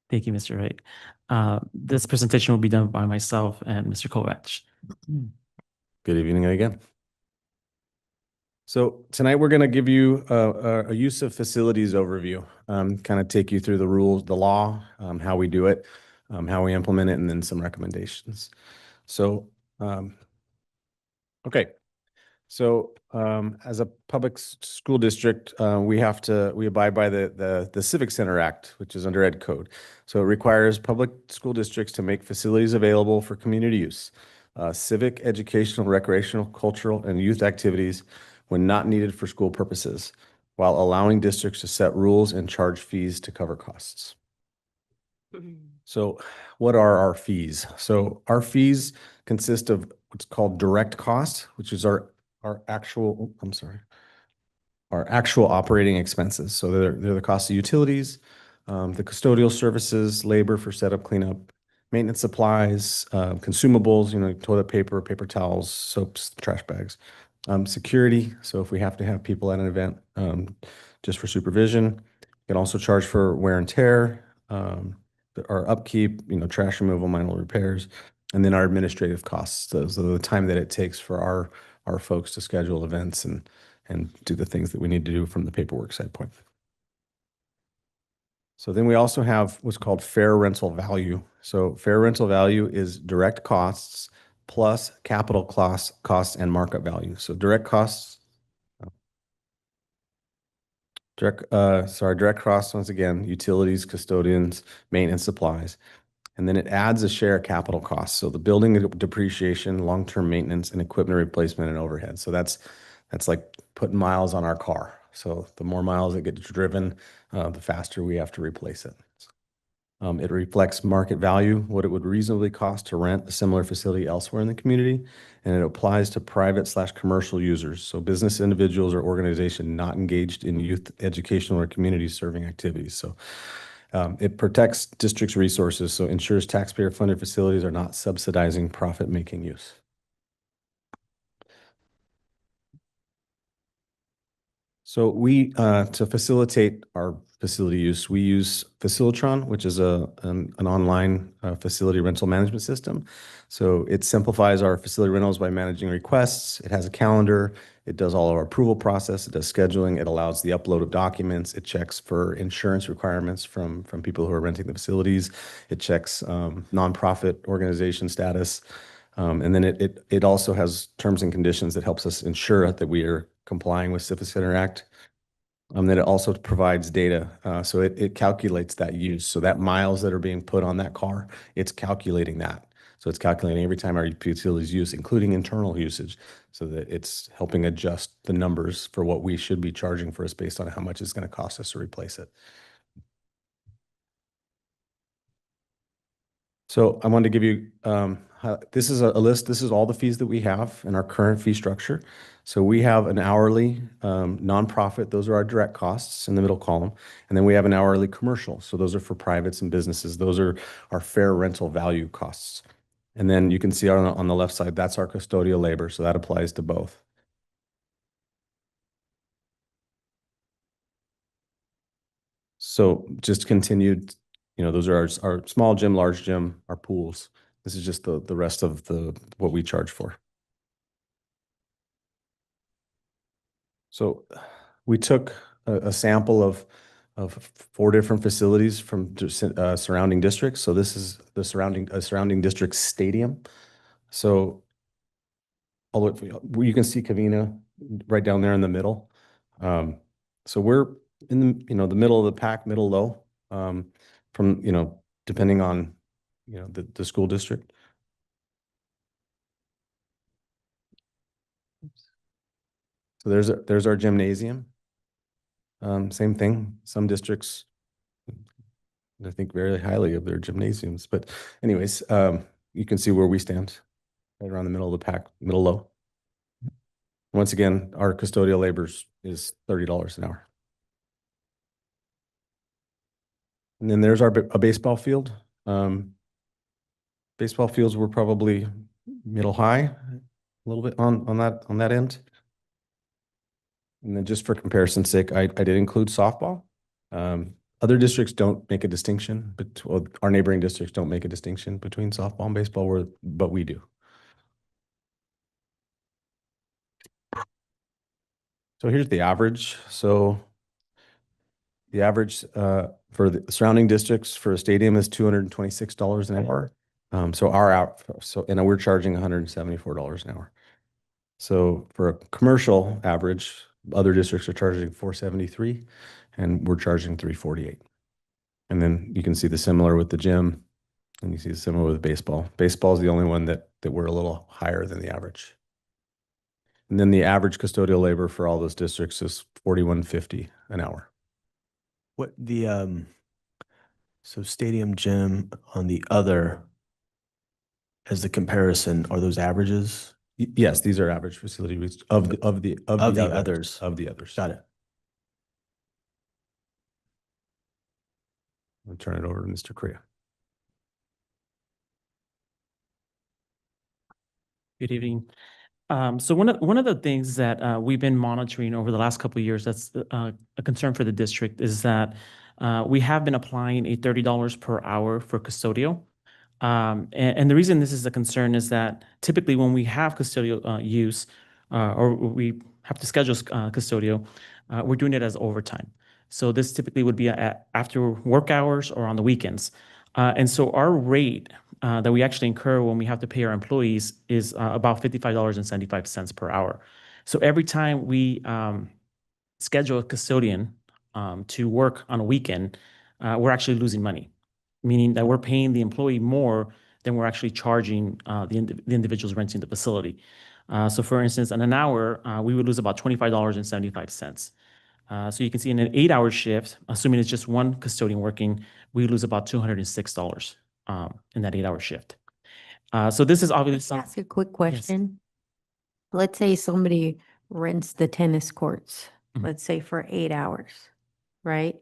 Thank you, Mr. Wright. This presentation will be done by myself and Mr. Kovacs. Good evening again. So tonight we're going to give you a use of facilities overview, kind of take you through the rules, the law, how we do it, how we implement it, and then some recommendations. So, okay. So as a public school district, we abide by the Civic Center Act, which is under Ed Code. So it requires public school districts to make facilities available for community use, civic, educational, recreational, cultural, and youth activities when not needed for school purposes, while allowing districts to set rules and charge fees to cover costs. So what are our fees? So our fees consist of what's called direct costs, which is our actual operating expenses. So they're the cost of utilities, the custodial services, labor for setup, cleanup, maintenance supplies, consumables, toilet paper, paper towels, soaps, trash bags, security. So if we have to have people at an event, just for supervision, you can also charge for wear and tear, our upkeep, trash removal, minor repairs, and then our administrative costs. So the time that it takes for our folks to schedule events and do the things that we need to do from the paperwork side point. So then we also have what's called fair rental value. So fair rental value is direct costs plus capital costs and markup value. So direct costs, direct costs, once again, utilities, custodians, maintenance supplies. And then it adds a share of capital costs. So the building depreciation, long-term maintenance, and equipment replacement and overhead. So that's like putting miles on our car. So the more miles that get driven, the faster we have to replace it. It reflects market value, what it would reasonably cost to rent a similar facility elsewhere in the community, and it applies to private/commercial users, so business individuals or organization not engaged in youth educational or community serving activities. So it protects district's resources, so ensures taxpayer-funded facilities are not subsidizing profit-making use. So we, to facilitate our facility use, we use Facilitron, which is an online facility rental management system. So it simplifies our facility rentals by managing requests. It has a calendar. It does all of our approval process. It does scheduling. It allows the upload of documents. It checks for insurance requirements from people who are renting the facilities. It checks nonprofit organization status. And then it also has terms and conditions that helps us ensure that we are complying with Civic Center Act. Then it also provides data. So it calculates that use. So that miles that are being put on that car, it's calculating that. So it's calculating every time our utilities use, including internal usage, so that it's helping adjust the numbers for what we should be charging for us based on how much it's going to cost us to replace it. So I wanted to give you, this is a list. This is all the fees that we have in our current fee structure. So we have an hourly nonprofit. Those are our direct costs in the middle column. And then we have an hourly commercial. So those are for privates and businesses. Those are our fair rental value costs. And then you can see on the left side, that's our custodial labor. So that applies to both. So just continued, those are our small gym, large gym, our pools. This is just the rest of what we charge for. So we took a sample of 4 different facilities from surrounding districts. So this is the surrounding district stadium. So you can see Covina right down there in the middle. So we're in the middle of the pack, middle low, from depending on the school district. So there's our gymnasium. Same thing. Some districts, I think, very highly of their gymnasiums. But anyways, you can see where we stand, right around the middle of the pack, middle low. Once again, our custodial labor is $30 an hour. And then there's a baseball field. Baseball fields were probably middle high, a little bit on that end. And then just for comparison's sake, I did include softball. Other districts don't make a distinction, but our neighboring districts don't make a distinction between softball and baseball, but we do. So here's the average. So the average for the surrounding districts for a stadium is $226 an hour. And we're charging $174 an hour. So for a commercial average, other districts are charging $473, and we're charging $348. And then you can see the similar with the gym, and you see the similar with baseball. Baseball is the only one that we're a little higher than the average. And then the average custodial labor for all those districts is $41.50 an hour. What so stadium, gym on the other, as the comparison, are those averages? Yes, these are average facility rates of the others. Got it. I'll turn it over to Mr. Correa. Good evening. So one of the things that we've been monitoring over the last couple of years that's a concern for the district is that we have been applying a $30 per hour for custodial. And the reason this is a concern is that typically when we have custodial use or we have to schedule custodial, we're doing it as overtime. So this typically would be after work hours or on the weekends. And so our rate that we actually incur when we have to pay our employees is about $55.75 per hour. So every time we schedule a custodian to work on a weekend, we're actually losing money, meaning that we're paying the employee more than we're actually charging the individuals renting the facility. So for instance, in an hour, we would lose about $25.75. So you can see in an 8-hour shift, assuming it's just one custodian working, we lose about $206 in that 8-hour shift. So this is obviously Ask a quick question. Let's say somebody rents the tennis courts, Mhm. let's say for 8 hours, right?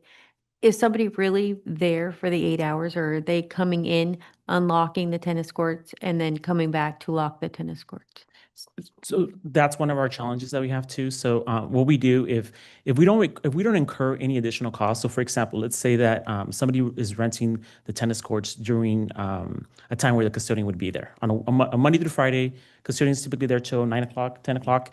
Is somebody really there for the 8 hours, or are they coming in, unlocking the tennis courts, and then coming back to lock the tennis courts? So that's one of our challenges that we have too. So what we do if we don't incur any additional costs. So for example, let's say that somebody is renting the tennis courts during a time where the custodian would be there on a Monday through Friday. Custodian's typically there till 9 o'clock, 10 o'clock.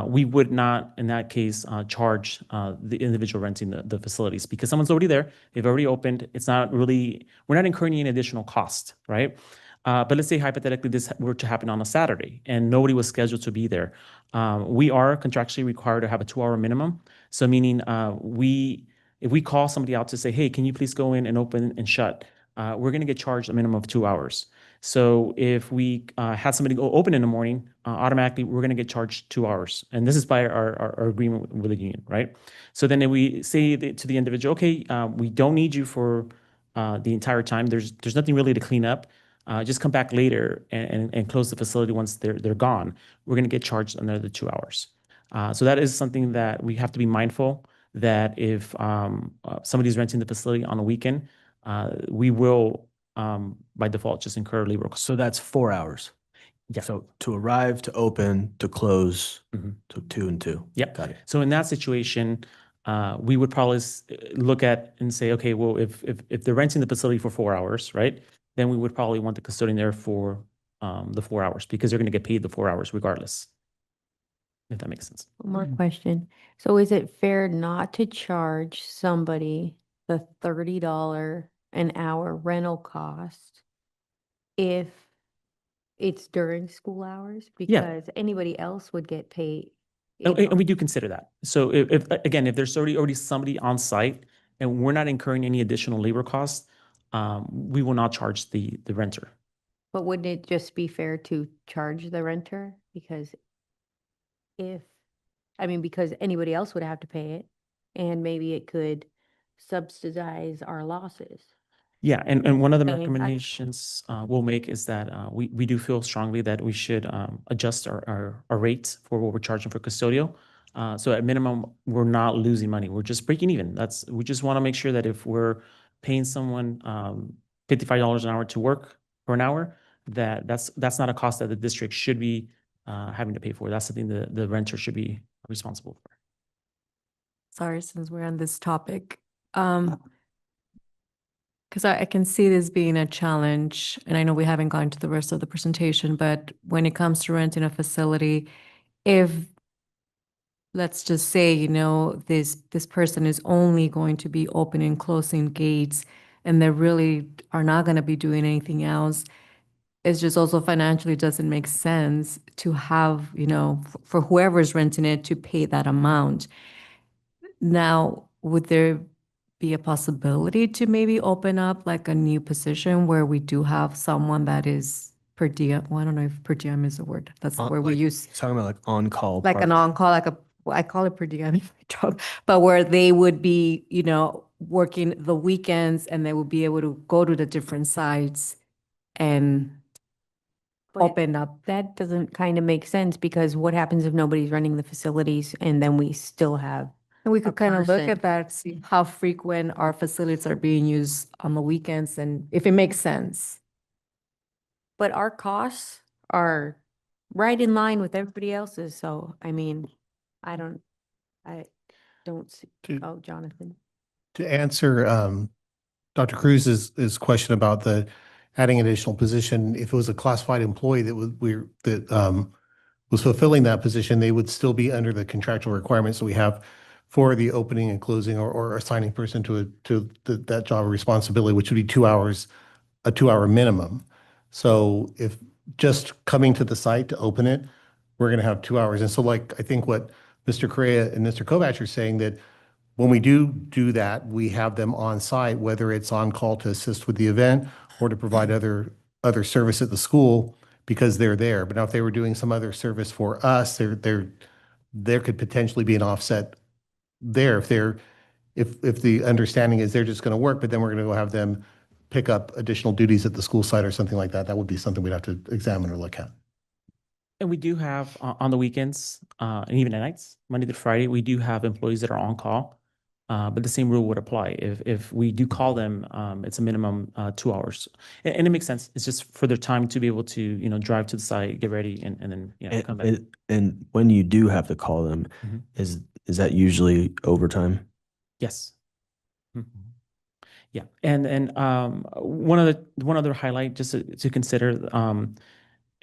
We would not, in that case, charge the individual renting the facilities because someone's already there. They've already opened. It's not really, we're not incurring any additional cost, right? But let's say hypothetically this were to happen on a Saturday and nobody was scheduled to be there. We are contractually required to have a 2-hour minimum. So meaning if we call somebody out to say, hey, can you please go in and open and shut? We're going to get charged a minimum of 2 hours. So if we had somebody go open in the morning, automatically we're going to get charged 2 hours. And this is by our agreement with the union, right? So then if we say to the individual, okay, we don't need you for the entire time. There's nothing really to clean up. Just come back later and close the facility once they're gone. We're going to get charged another 2 hours. So that is something that we have to be mindful that if somebody's renting the facility on a weekend, we will by default just incur labor costs. So that's 4 hours. Yeah. So to arrive, to open, to close, Mhm. to 2 and 2. Yep. Got it. So in that situation, we would probably look at and say, okay, well, if they're renting the facility for 4 hours, right? Then we would probably want the custodian there for the 4 hours because they're going to get paid the 4 hours regardless. If that makes sense. One more question. So is it fair not to charge somebody the $30 an hour rental cost if it's during school hours? Yeah. Because anybody else would get paid. And we do consider that. So if again, if there's already somebody on site and we're not incurring any additional labor costs, we will not charge the renter. But wouldn't it just be fair to charge the renter? Because because anybody else would have to pay it, and maybe it could subsidize our losses. Yeah, and one of the Okay, recommendations we'll make is that we do feel strongly that we should adjust our rates for what we're charging for custodial. So at minimum, we're not losing money. We're just breaking even. We just want to make sure that if we're paying someone $55 an hour to work for an hour, that's not a cost that the district should be having to pay for. That's something the renter should be responsible for. Sorry, since we're on this topic. Because I can see this being a challenge, and I know we haven't gone to the rest of the presentation, but when it comes to renting a facility, if, let's just say, this person is only going to be opening and closing gates, and they really are not going to be doing anything else, it's just also financially doesn't make sense to have, for whoever's renting it to pay that amount. Now, would there be a possibility to maybe open up like a new position where we do have someone that is per diem? Well, I don't know if per diem is a word. That's where we use Talking about like on-call. like an on-call, I call it per diem in my job, but where they would be, working the weekends and they would be able to go to the different sites and But open up. that doesn't kind of make sense, because what happens if nobody's running the facilities and then we still have And we a could kind of look person? at that, see how frequent our facilities are being used on the weekends and if it makes sense. But our costs are right in line with everybody else's, so I don't see, To- Jonathan. To answer Dr. Cruz's question about the adding additional position, if it was a classified employee was fulfilling that position, they would still be under the contractual requirements that we have for the opening and closing or assigning person to that job responsibility, which would be 2 hours, a 2-hour minimum. So if just coming to the site to open it, we're going to have 2 hours. And so like, I think what Mr. Correa and Mr. Kovacs are saying, that when we do that, we have them on site, whether it's on call to assist with the event or to provide other service at the school, because they're there. But now if they were doing some other service for us, there could potentially be an offset there. If the understanding is they're just going to work, but then we're going to go have them pick up additional duties at the school site or something like that, that would be something we'd have to examine or look at. And we do have on the weekends and even at nights, Monday to Friday, we do have employees that are on call. But the same rule would apply. If we do call them, it's a minimum 2 hours. And it makes sense. It's just for their time to be able to, drive to the site, get ready, and then come back. And when you do have to call them, Mhm. is that usually overtime? Yes. Mhm. Yeah. And one other highlight just to consider,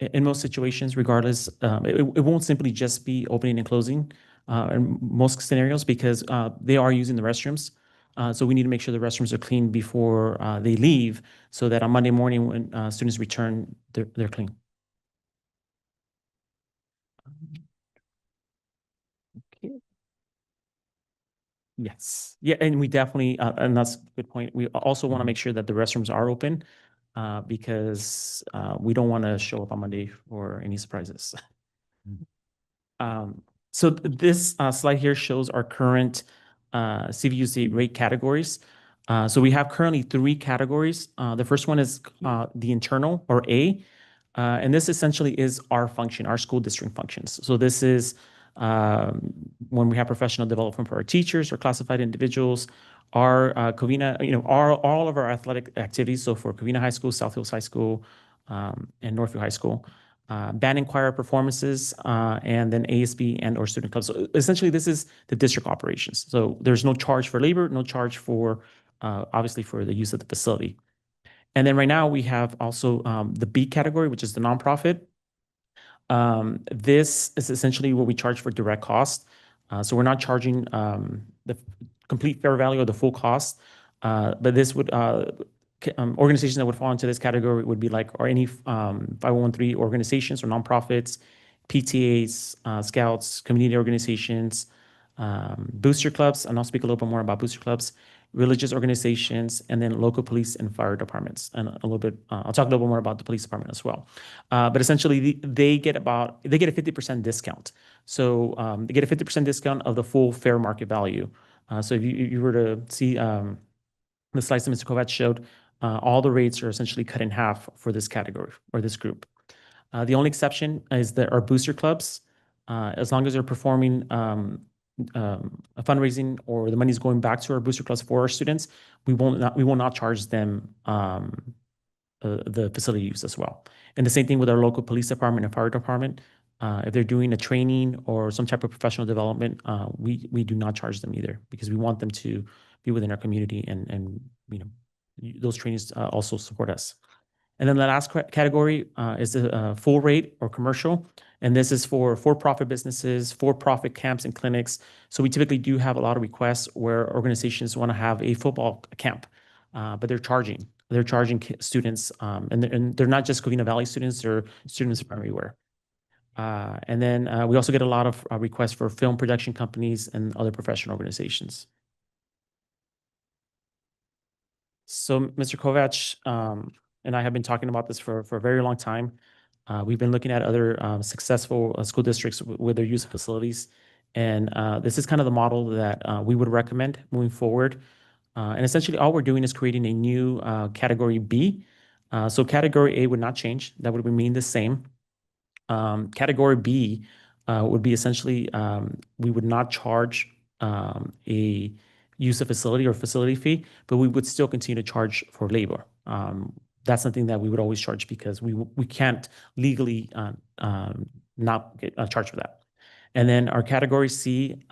in most situations, regardless, it won't simply just be opening and closing in most scenarios because they are using the restrooms. So we need to make sure the restrooms are clean before they leave so that on Monday morning when students return, they're clean. Okay. Yes. Yeah, and we definitely, and that's a good point. We also want to make sure that the restrooms are open because we don't want to show up on Monday for any surprises. So this slide here shows our current CVUC rate categories. So we have currently 3 categories. The first one is the internal or A. And this essentially is our function, our school district functions. So this is when we have professional development for our teachers or classified individuals, our Covina, all of our athletic activities. So for Covina High School, South Hills High School, and Northview High School. Band and choir performances, and then ASB and or student clubs. So essentially, this is the district operations. So there's no charge for labor, no charge for, obviously, for the use of the facility. And then right now we have also the B category, which is the nonprofit. This is essentially what we charge for direct cost. So we're not charging the complete fair value or the full cost, but this would organizations that would fall into this category would be like or any 501(c)(3) organizations or nonprofits, PTAs, scouts, community organizations, booster clubs, and I'll speak a little bit more about booster clubs, religious organizations, and then local police and fire departments. And a little bit, I'll talk a little bit more about the police department as well. But essentially, they get a 50% discount. So they get a 50% discount of the full fair market value. So if you were to see the slides that Mr. Kovacs showed, all the rates are essentially cut in half for this category or this group. The only exception is that our booster clubs, as long as they're performing a fundraising or the money is going back to our booster clubs for our students, we will not charge them the facility use as well. And the same thing with our local police department and fire department. If they're doing a training or some type of professional development, we do not charge them either because we want them to be within our community and those trainings also support us. And then the last category is the full rate or commercial. And this is for-profit businesses, for-profit camps and clinics. So we typically do have a lot of requests where organizations want to have a football camp, but they're charging. They're charging students, and they're not just Covina-Valley students, they're students from everywhere. And then we also get a lot of requests for film production companies and other professional organizations. So Mr. Kovacs and I have been talking about this for a very long time. We've been looking at other successful school districts with their use of facilities. And this is kind of the model that we would recommend moving forward. And essentially all we're doing is creating a new category B. So category A would not change. That would remain the same. Category B would be essentially, we would not charge a use of facility or facility fee, but we would still continue to charge for labor. That's something that we would always charge because we can't legally not get charged for that. And then our category C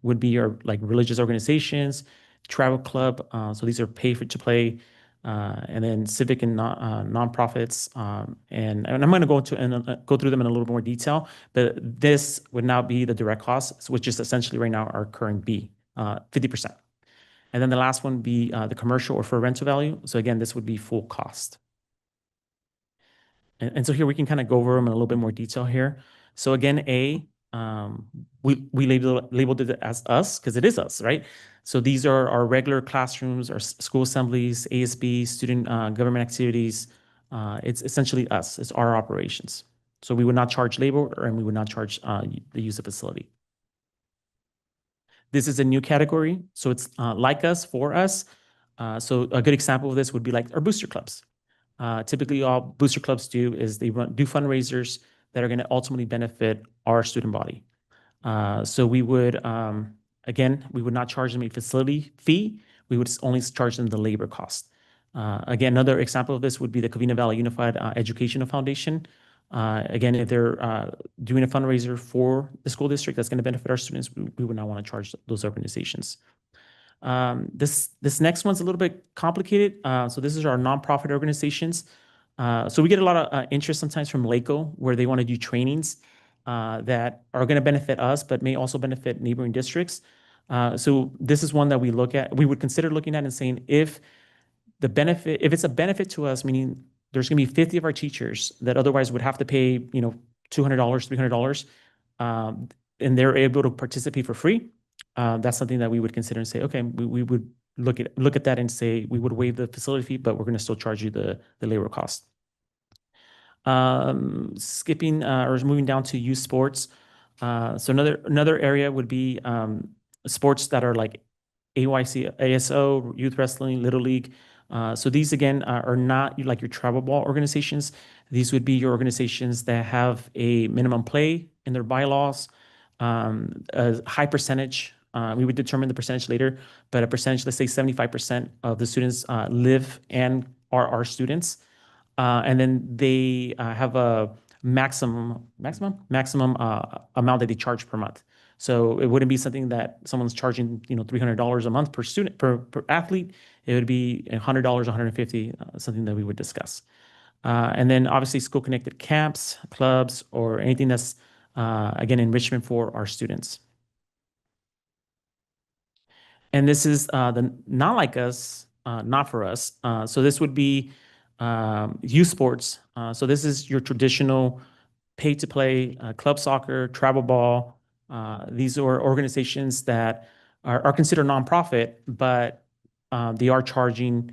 would be our like religious organizations, travel club. So these are pay for to play, and then civic and nonprofits. And I'm going to go through them in a little more detail. But this would now be the direct costs, which is essentially right now our current B, 50%. And then the last one would be the commercial or for rental value. So again, this would be full cost. And so here we can kind of go over them in a little bit more detail here. So again, A, we labeled it as us because it is us, right? So these are our regular classrooms, our school assemblies, ASB, student government activities. It's essentially us. It's our operations. So we would not charge labor and we would not charge the use of facility. This is a new category, so it's like us, for us. So a good example of this would be like our booster clubs. Typically, all booster clubs do is they do fundraisers that are going to ultimately benefit our student body. So we would, again, we would not charge them a facility fee. We would only charge them the labor cost. Again, another example of this would be the Covina-Valley Unified Educational Foundation. Again, if they're doing a fundraiser for the school district that's going to benefit our students, we would not want to charge those organizations. This next one's a little bit complicated. So this is our nonprofit organizations. So we get a lot of interest sometimes from LACO where they want to do trainings that are going to benefit us, but may also benefit neighboring districts. So this is one that we would consider looking at and saying if it's a benefit to us, meaning there's going to be 50 of our teachers that otherwise would have to pay, $200, $300, and they're able to participate for free. That's something that we would consider and say, okay, we would look at that and say we would waive the facility fee, but we're going to still charge you the labor cost. Skipping or moving down to youth sports. So another area would be sports that are like AYC, ASO, youth wrestling, Little League. So these again are not like your travel ball organizations. These would be your organizations that have a minimum play in their bylaws, a high percentage. We would determine the percentage later, but a percentage, let's say 75% of the students live and are our students. And then they have a maximum amount that they charge per month. So it wouldn't be something that someone's charging, $300 a month per student, per athlete. It would be $100, $150, something that we would discuss. And then obviously school-connected camps, clubs, or anything that's, again, enrichment for our students. And this is the not like us, not for us. So this would be youth sports. So this is your traditional pay-to-play club soccer, travel ball. These are organizations that are considered nonprofit, but they are charging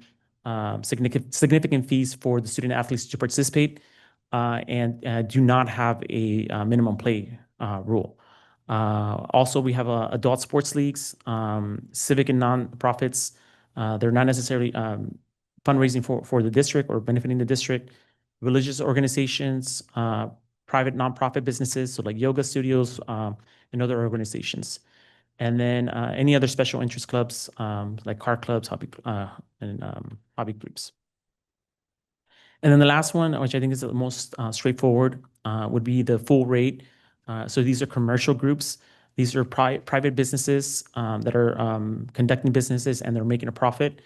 significant fees for the student athletes to participate and do not have a minimum play rule. Also, we have adult sports leagues, civic and nonprofits. They're not necessarily fundraising for the district or benefiting the district. Religious organizations, private nonprofit businesses, so like yoga studios and other organizations. And then any other special interest clubs like car clubs, hobby groups. And then the last one, which I think is the most straightforward, would be the full rate. So these are commercial groups. These are private businesses that are conducting businesses and they're making a profit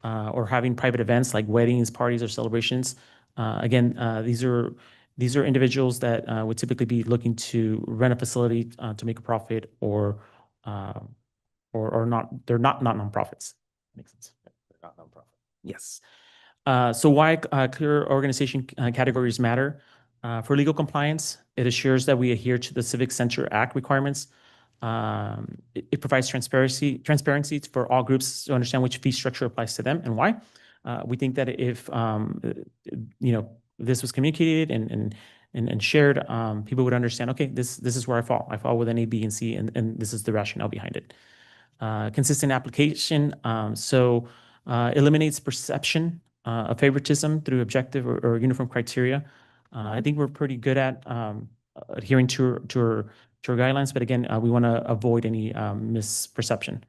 or having private events like weddings, parties, or celebrations. Again, these are individuals that would typically be looking to rent a facility to make a profit or not. They're not nonprofits. Makes sense. They're not nonprofit. Yes. So why clear organization categories matter? For legal compliance, it assures that we adhere to the Civic Center Act requirements. It provides transparency for all groups to understand which fee structure applies to them and why. We think that if this was communicated and shared, people would understand, okay, this is where I fall. I fall within A, B, and C, and this is the rationale behind it. Consistent application, so eliminates perception of favoritism through objective or uniform criteria. I think we're pretty good at adhering to our guidelines, but again, we want to avoid any misperception.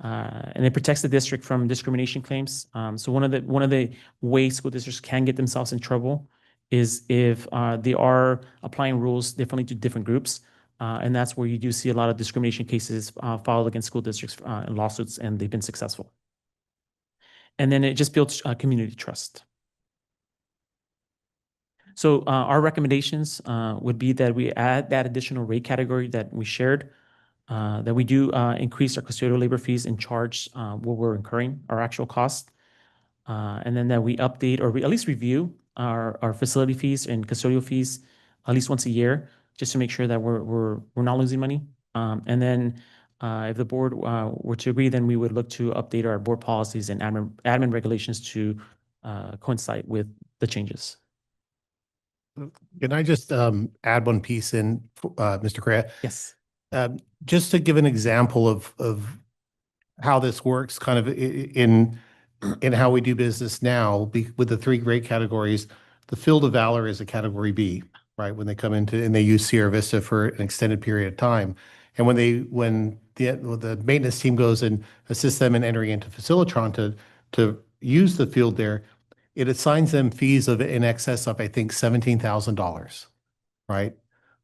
And it protects the district from discrimination claims. So one of the ways school districts can get themselves in trouble is if they are applying rules differently to different groups. And that's where you do see a lot of discrimination cases filed against school districts in lawsuits, and they've been successful. And then it just builds community trust. So our recommendations would be that we add that additional rate category that we shared, that we do increase our custodial labor fees and charge what we're incurring, our actual cost, and then that we update or at least review our facility fees and custodial fees at least once a year, just to make sure that we're not losing money. And then if the board were to agree, then we would look to update our board policies and admin regulations to coincide with the changes. Can I just add one piece in, Mr. Correa? Yes. Just to give an example of how this works kind of in how we do business now with the three grade categories, the Field of Valor is a category B, right? When they come into and they use Sierra Vista for an extended period of time. And when the maintenance team goes and assists them in entering into Facilitron to use the field there, it assigns them fees of in excess of, I think, $17,000, right?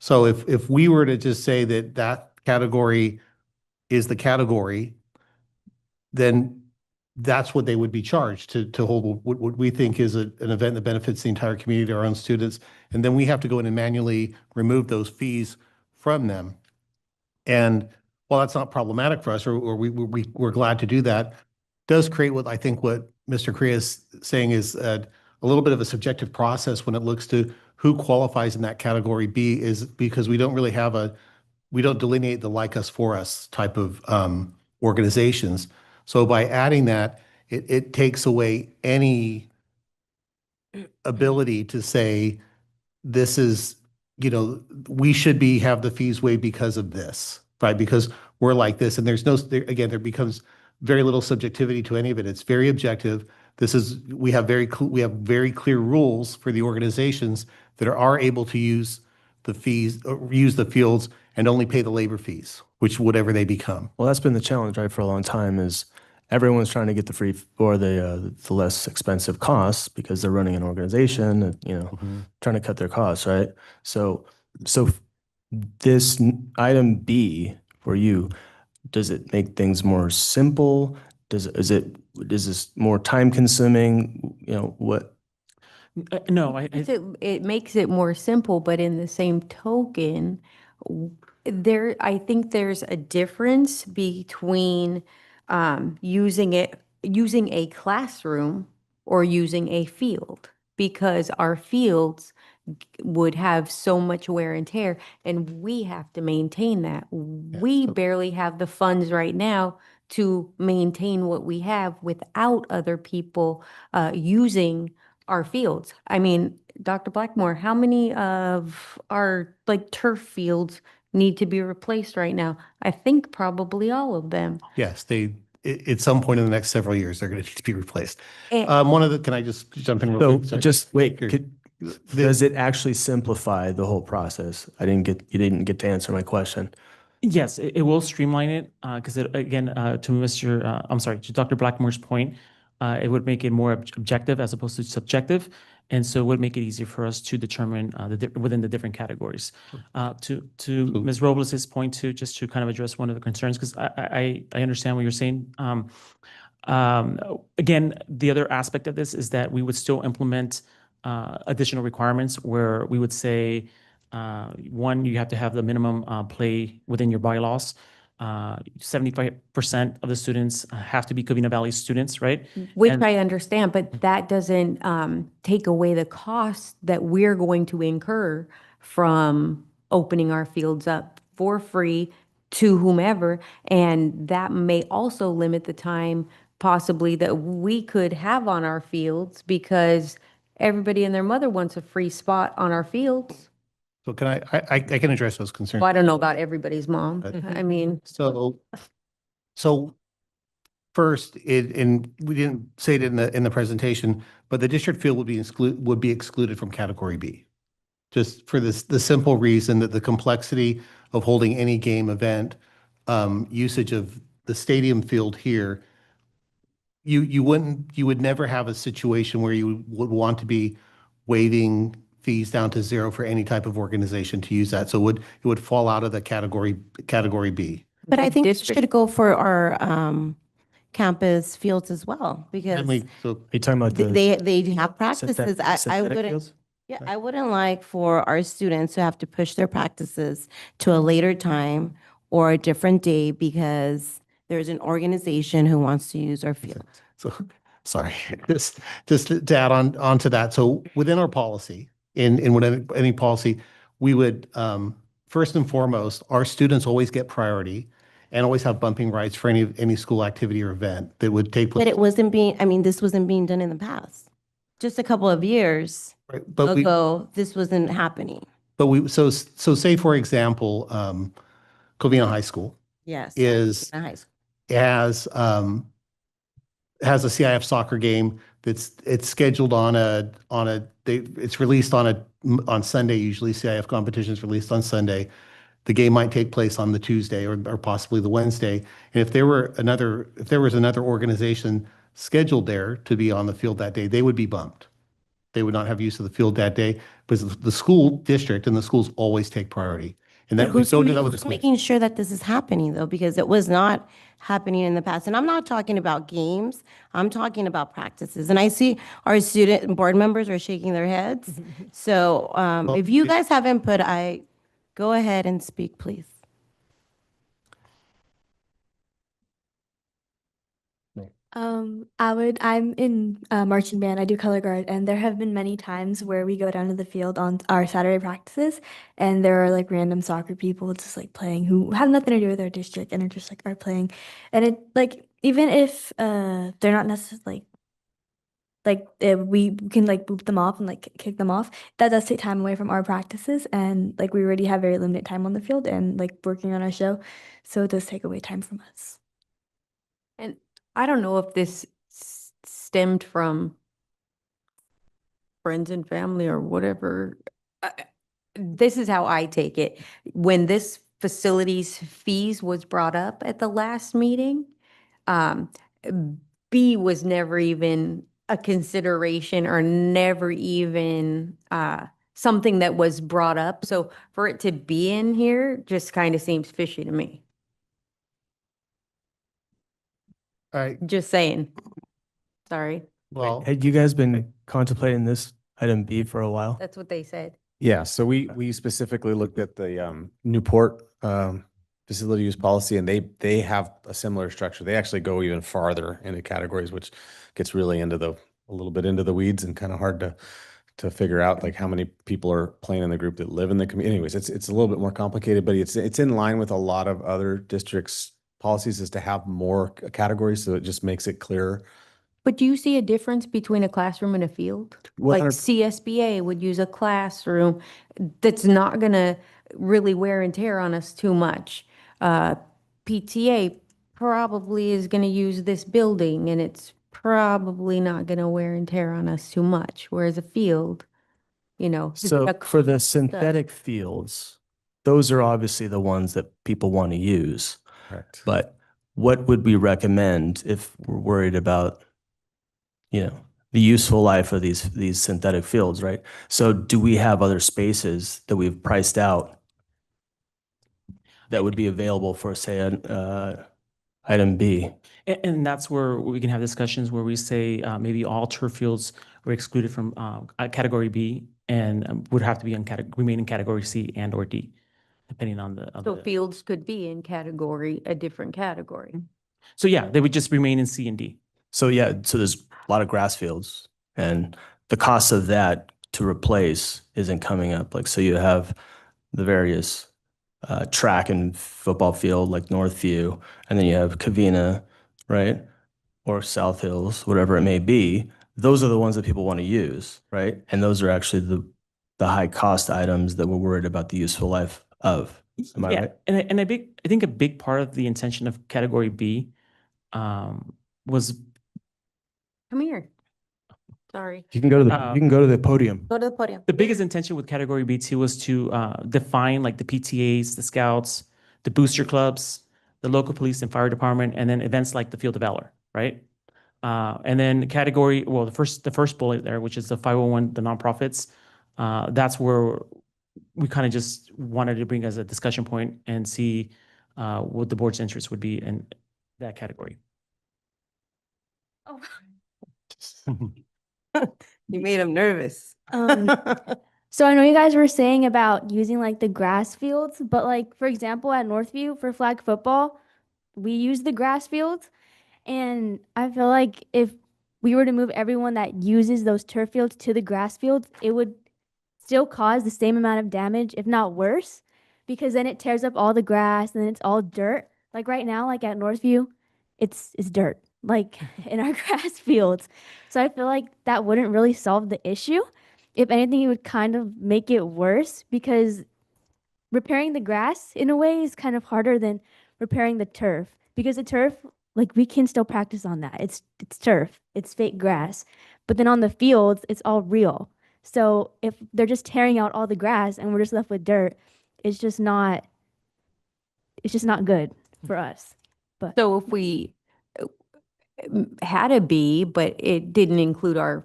So if we were to just say that that category is the category, then that's what they would be charged to hold what we think is an event that benefits the entire community, our own students. And then we have to go in and manually remove those fees from them. And while that's not problematic for us, or we're glad to do that, does create what I think what Mr. Korea is saying is a little bit of a subjective process when it looks to who qualifies in that category B, is because we don't really have we don't delineate the like us for us type of organizations. So by adding that, it takes away any ability to say, this is, we should have the fees waived because of this, right? Because we're like this, and there becomes very little subjectivity to any of it. It's very objective. We have very clear rules for the organizations that are able to use the fees, or use the fields and only pay the labor fees, which whatever they become. Well, that's been the challenge, right, for a long time is everyone's trying to get the free or the less expensive costs because they're running an organization and, trying to cut their costs, right? So this item B for you, does it make things more simple? Is this more time consuming? What? No, It makes it more simple, but in the same token, I think there's a difference between using a classroom or using a field, because our fields would have so much wear and tear, and we have to maintain that. We barely have the funds right now to maintain what we have without other people using our fields. I mean, Dr. Blackmore, how many of our turf fields need to be replaced right now? I think probably all of them. Yes, at some point in the next several years, they're going to need to be replaced. And- Can I just jump in real quick? Sorry. Just wait. Here. Does it actually simplify the whole process? You didn't get to answer my question. Yes, it will streamline it because again, to Dr. Blackmore's point, it would make it more objective as opposed to subjective. And so it would make it easier for us to determine within the different categories. To Ms. Robles' point too, just to kind of address one of the concerns, because I understand what you're saying. Again, the other aspect of this is that we would still implement additional requirements where we would say, one, you have to have the minimum play within your bylaws. 75% of the students have to be Covina-Valley students, right? Which I understand, but that doesn't take away the cost that we're going to incur from opening our fields up for free to whomever. And that may also limit the time possibly that we could have on our fields, because everybody and their mother wants a free spot on our fields. So can I can address those concerns. Well, I don't know about everybody's mom. I mean, So first, and we didn't say it in the presentation, but the district field would be excluded from category B. Just for the simple reason that the complexity of holding any game event, usage of the stadium field here, you would never have a situation where you would want to be waiving fees down to zero for any type of organization to use that. So it would fall out of the category B. But I think it district- should go for our campus fields as well, because Are you talking about they have practices. I synthetic wouldn't. fields? Yeah, I wouldn't like for our students to have to push their practices to a later time or a different day because there's an organization who wants to use our field. So, sorry, just to add on to that. So within our policy, in whatever any policy, we would first and foremost, our students always get priority and always have bumping rights for any school activity or event that would take place. But this wasn't being done in the past. Just a couple of years Right, ago, this wasn't happening. But so say for example, Covina High School Yes. is in high school. has has a CIF soccer game it's scheduled it's released on Sunday. Usually CIF competition is released on Sunday. The game might take place on the Tuesday or possibly the Wednesday. And if there was another organization scheduled there to be on the field that day, they would be bumped. They would not have use of the field that day because the school district and the schools always take priority. And that we Who's, don't do that with the who's school. making sure that this is happening though? Because it was not happening in the past. And I'm not talking about games. I'm talking about practices. And I see our student and board members are shaking their heads. So Well, if you guys have input, go ahead and speak, please. I'm in marching band. I do color guard, and there have been many times where we go down to the field on our Saturday practices, and there are like random soccer people just like playing who have nothing to do with our district and are just like are playing, and it like even if they're not necessarily we can like boot them off and like kick them off, that does take time away from our practices, and like we already have very limited time on the field and like working on our show, so it does take away time from us. And I don't know if this stemmed from friends and family or whatever. This is how I take it. When this facilities fees was brought up at the last meeting, B was never even a consideration or never even something that was brought up. So for it to be in here just kind of seems fishy to me. All right. Just saying. Sorry. Well, Had you guys been contemplating this item B for a while? That's what they said. Yeah, so we specifically looked at the Newport facility use policy, and they have a similar structure. They actually go even farther into categories, which gets really a little bit into the weeds and kind of hard to figure out like how many people are playing in the group that live in the community. Anyways, it's a little bit more complicated, but it's in line with a lot of other districts' policies is to have more categories, so it just makes it clearer. But do you see a difference between a classroom and a field? Like 100 CSBA would use a classroom that's not gonna really wear and tear on us too much. PTA probably is gonna use this building and it's probably not gonna wear and tear on us too much, whereas a field, So a for the synthetic fields, those are obviously the ones that people want to use. Correct. But what would we recommend if we're worried about, the useful life of these synthetic fields, right? So do we have other spaces that we've priced out that would be available for, say, item B? And that's where we can have discussions where we say maybe all turf fields were excluded from category B and would have to be remain in category C and or D, depending on So fields could be in a different category. So yeah, they would just remain in C and D. So so there's a lot of grass fields, and the cost of that to replace isn't coming up. Like, so you have the various track and football field like Northview, and then you have Covina, right? Or South Hills, whatever it may be. Those are the ones that people want to use, right? And those are actually the high cost items that we're worried about the useful life of. Am I right? And I think a big part of the intention of category B was. Come here. Sorry. You can go to the podium. Go to the podium. The biggest intention with category B2 was to define like the PTAs, the scouts, the booster clubs, the local police and fire department, and then events like the Field of Valor, right? And then the first bullet there, which is the 501, the nonprofits, that's where we kind of just wanted to bring as a discussion point and see what the board's interest would be in that category. Oh. You made him nervous. So I know you guys were saying about using like the grass fields, but like for example at Northview for flag football, we use the grass fields, and I feel like if we were to move everyone that uses those turf fields to the grass fields, it would still cause the same amount of damage, if not worse, because then it tears up all the grass and then it's all dirt. Like right now, like at Northview, it's dirt, like in our grass fields. So I feel like that wouldn't really solve the issue. If anything, it would kind of make it worse because repairing the grass in a way is kind of harder than repairing the turf, because the turf, like, we can still practice on that. It's turf, it's fake grass. But then on the fields, it's all real. So if they're just tearing out all the grass and we're just left with dirt, it's just not good for us. But So if we had a B, but it didn't include our,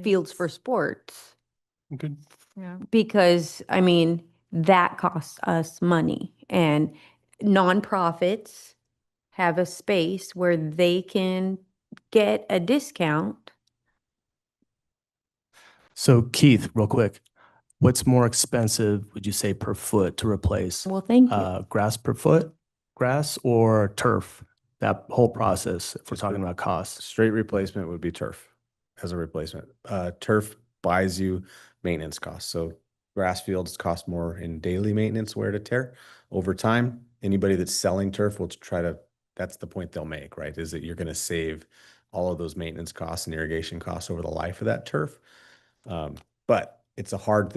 fields for sports, Good. Yeah. because, I mean, that costs us money. And nonprofits have a space where they can get a discount. So Keith, real quick, what's more expensive, would you say, per foot to replace? Well, thank you. Grass per foot, grass or turf? That whole process, if we're talking about costs. Straight replacement would be turf as a replacement. Turf buys you maintenance costs. So grass fields cost more in daily maintenance, wear to tear. Over time, anybody that's selling turf will try to, that's the point they'll make, right? Is that you're going to save all of those maintenance costs and irrigation costs over the life of that turf. But it's hard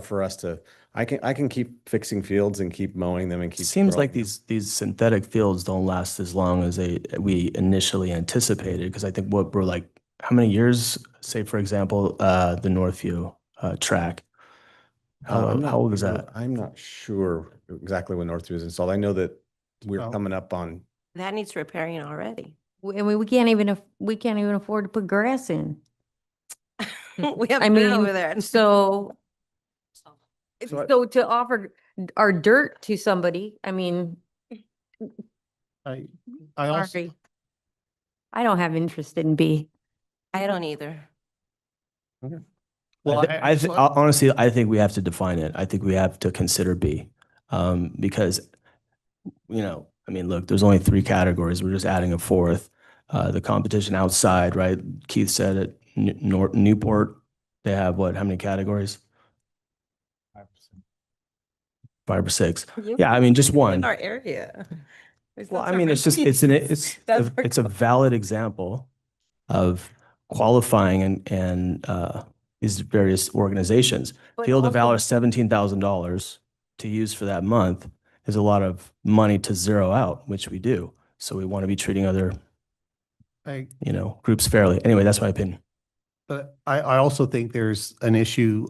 for us to, I can keep fixing fields and keep mowing them and keep. Seems like growing them. these synthetic fields don't last as long as we initially anticipated, because I think what we're like, how many years, say for example, the Northview track? I'm not How old is sure- that? I'm not sure exactly when Northview is installed. I know that we're Oh. coming up on, That needs repairing already. I mean, we can't even afford to put grass in. We have I dirt mean, over there. so So I- so to offer our dirt to somebody, I mean, I also, sorry. I don't have interest in B. I don't either. well, Honestly, I think we have to define it. I think we have to consider B, because, I mean, look, there's only 3 categories. We're just adding a 4th. The competition outside, right? Keith said it. Newport, they have what? How many categories? 5 or 6. Yeah, I mean, just one. In our area. Well, I mean, it's just it's a valid example of qualifying and these various organizations. But Field of Valor, also- $17,000 to use for that month is a lot of money to zero out, which we do. So we want to be treating other, I, groups fairly. Anyway, that's my opinion. But I also think there's an issue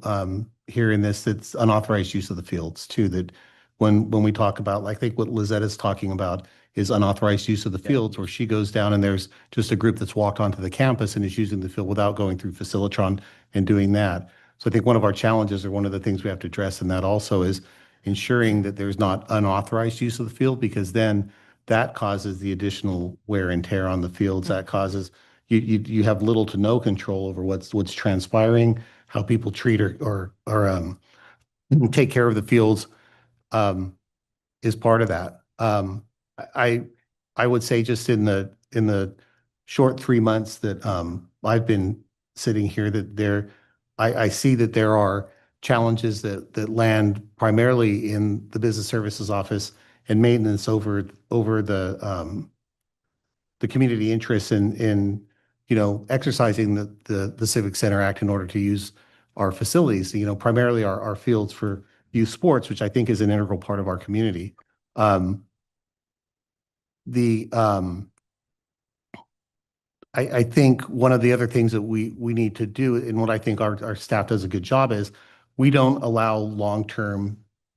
here in this, that's unauthorized use of the fields too, that when we talk about, I think what Lizette is talking about is unauthorized use of the fields, where she goes down and there's just a group that's walked onto the campus and is using the field without going through Facilitron and doing that. So I think one of our challenges, or one of the things we have to address in that also, is ensuring that there's not unauthorized use of the field, because then that causes the additional wear and tear on the fields. That causes you have little to no control over what's transpiring, how people treat or take care of the fields is part of that. I would say, just in the short 3 months that I've been sitting here, that I see that there are challenges that land primarily in the business services office and maintenance over the community interests in exercising the Civic Center Act in order to use our facilities, primarily our fields for youth sports, which I think is an integral part of our community. I think one of the other things that we need to do, and what I think our staff does a good job, is we don't allow long-term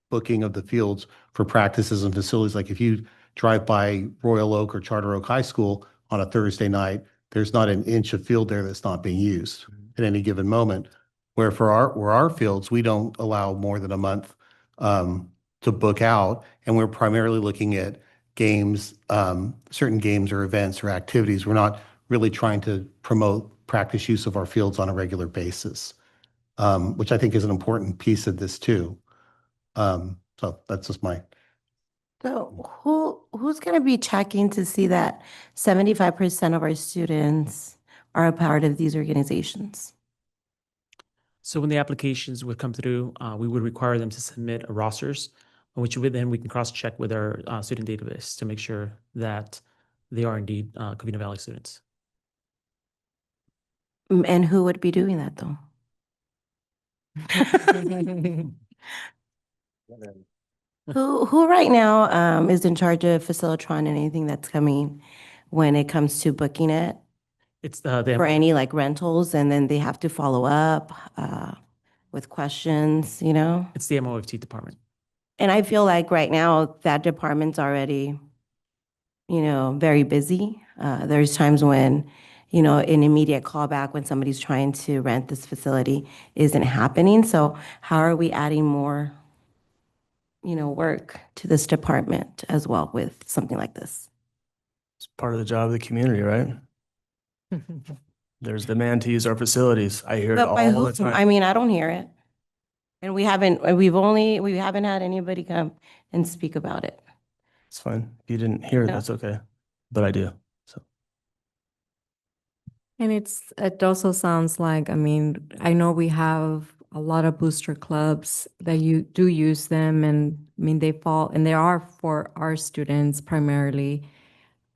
booking of the fields for practices and facilities. Like if you drive by Royal Oak or Charter Oak High School on a Thursday night, there's not an inch of field there that's not being used at any given moment. Where for our fields, we don't allow more than a month to book out, and we're primarily looking at games, certain games or events or activities. We're not really trying to promote practice use of our fields on a regular basis, which I think is an important piece of this too. So that's just my. So who's going to be checking to see that 75% of our students are a part of these organizations? So when the applications would come through, we would require them to submit rosters, which then we can cross-check with our student database to make sure that they are indeed Covina-Valley students. And who would be doing that though? Who right now is in charge of Facilitron and anything that's coming when it comes to booking it It's for any like rentals, and then they have to follow up with questions, you know? it's the MOFT department. And I feel like right now that department's already, you know, very busy. There's times when, you know, an immediate callback when somebody's trying to rent this facility isn't happening. So how are we adding more, you know, work to this department as well with something like this? It's part of the job of the community, right? There's demand to use our facilities. I hear it But by all who? the time. I mean, I don't hear it. And we haven't had anybody come and speak about it. It's fine. If you didn't hear it, No. that's okay. But I do. So And it also sounds like, I mean, I know we have a lot of booster clubs that you do use them, and I mean, they fall, and they are for our students primarily.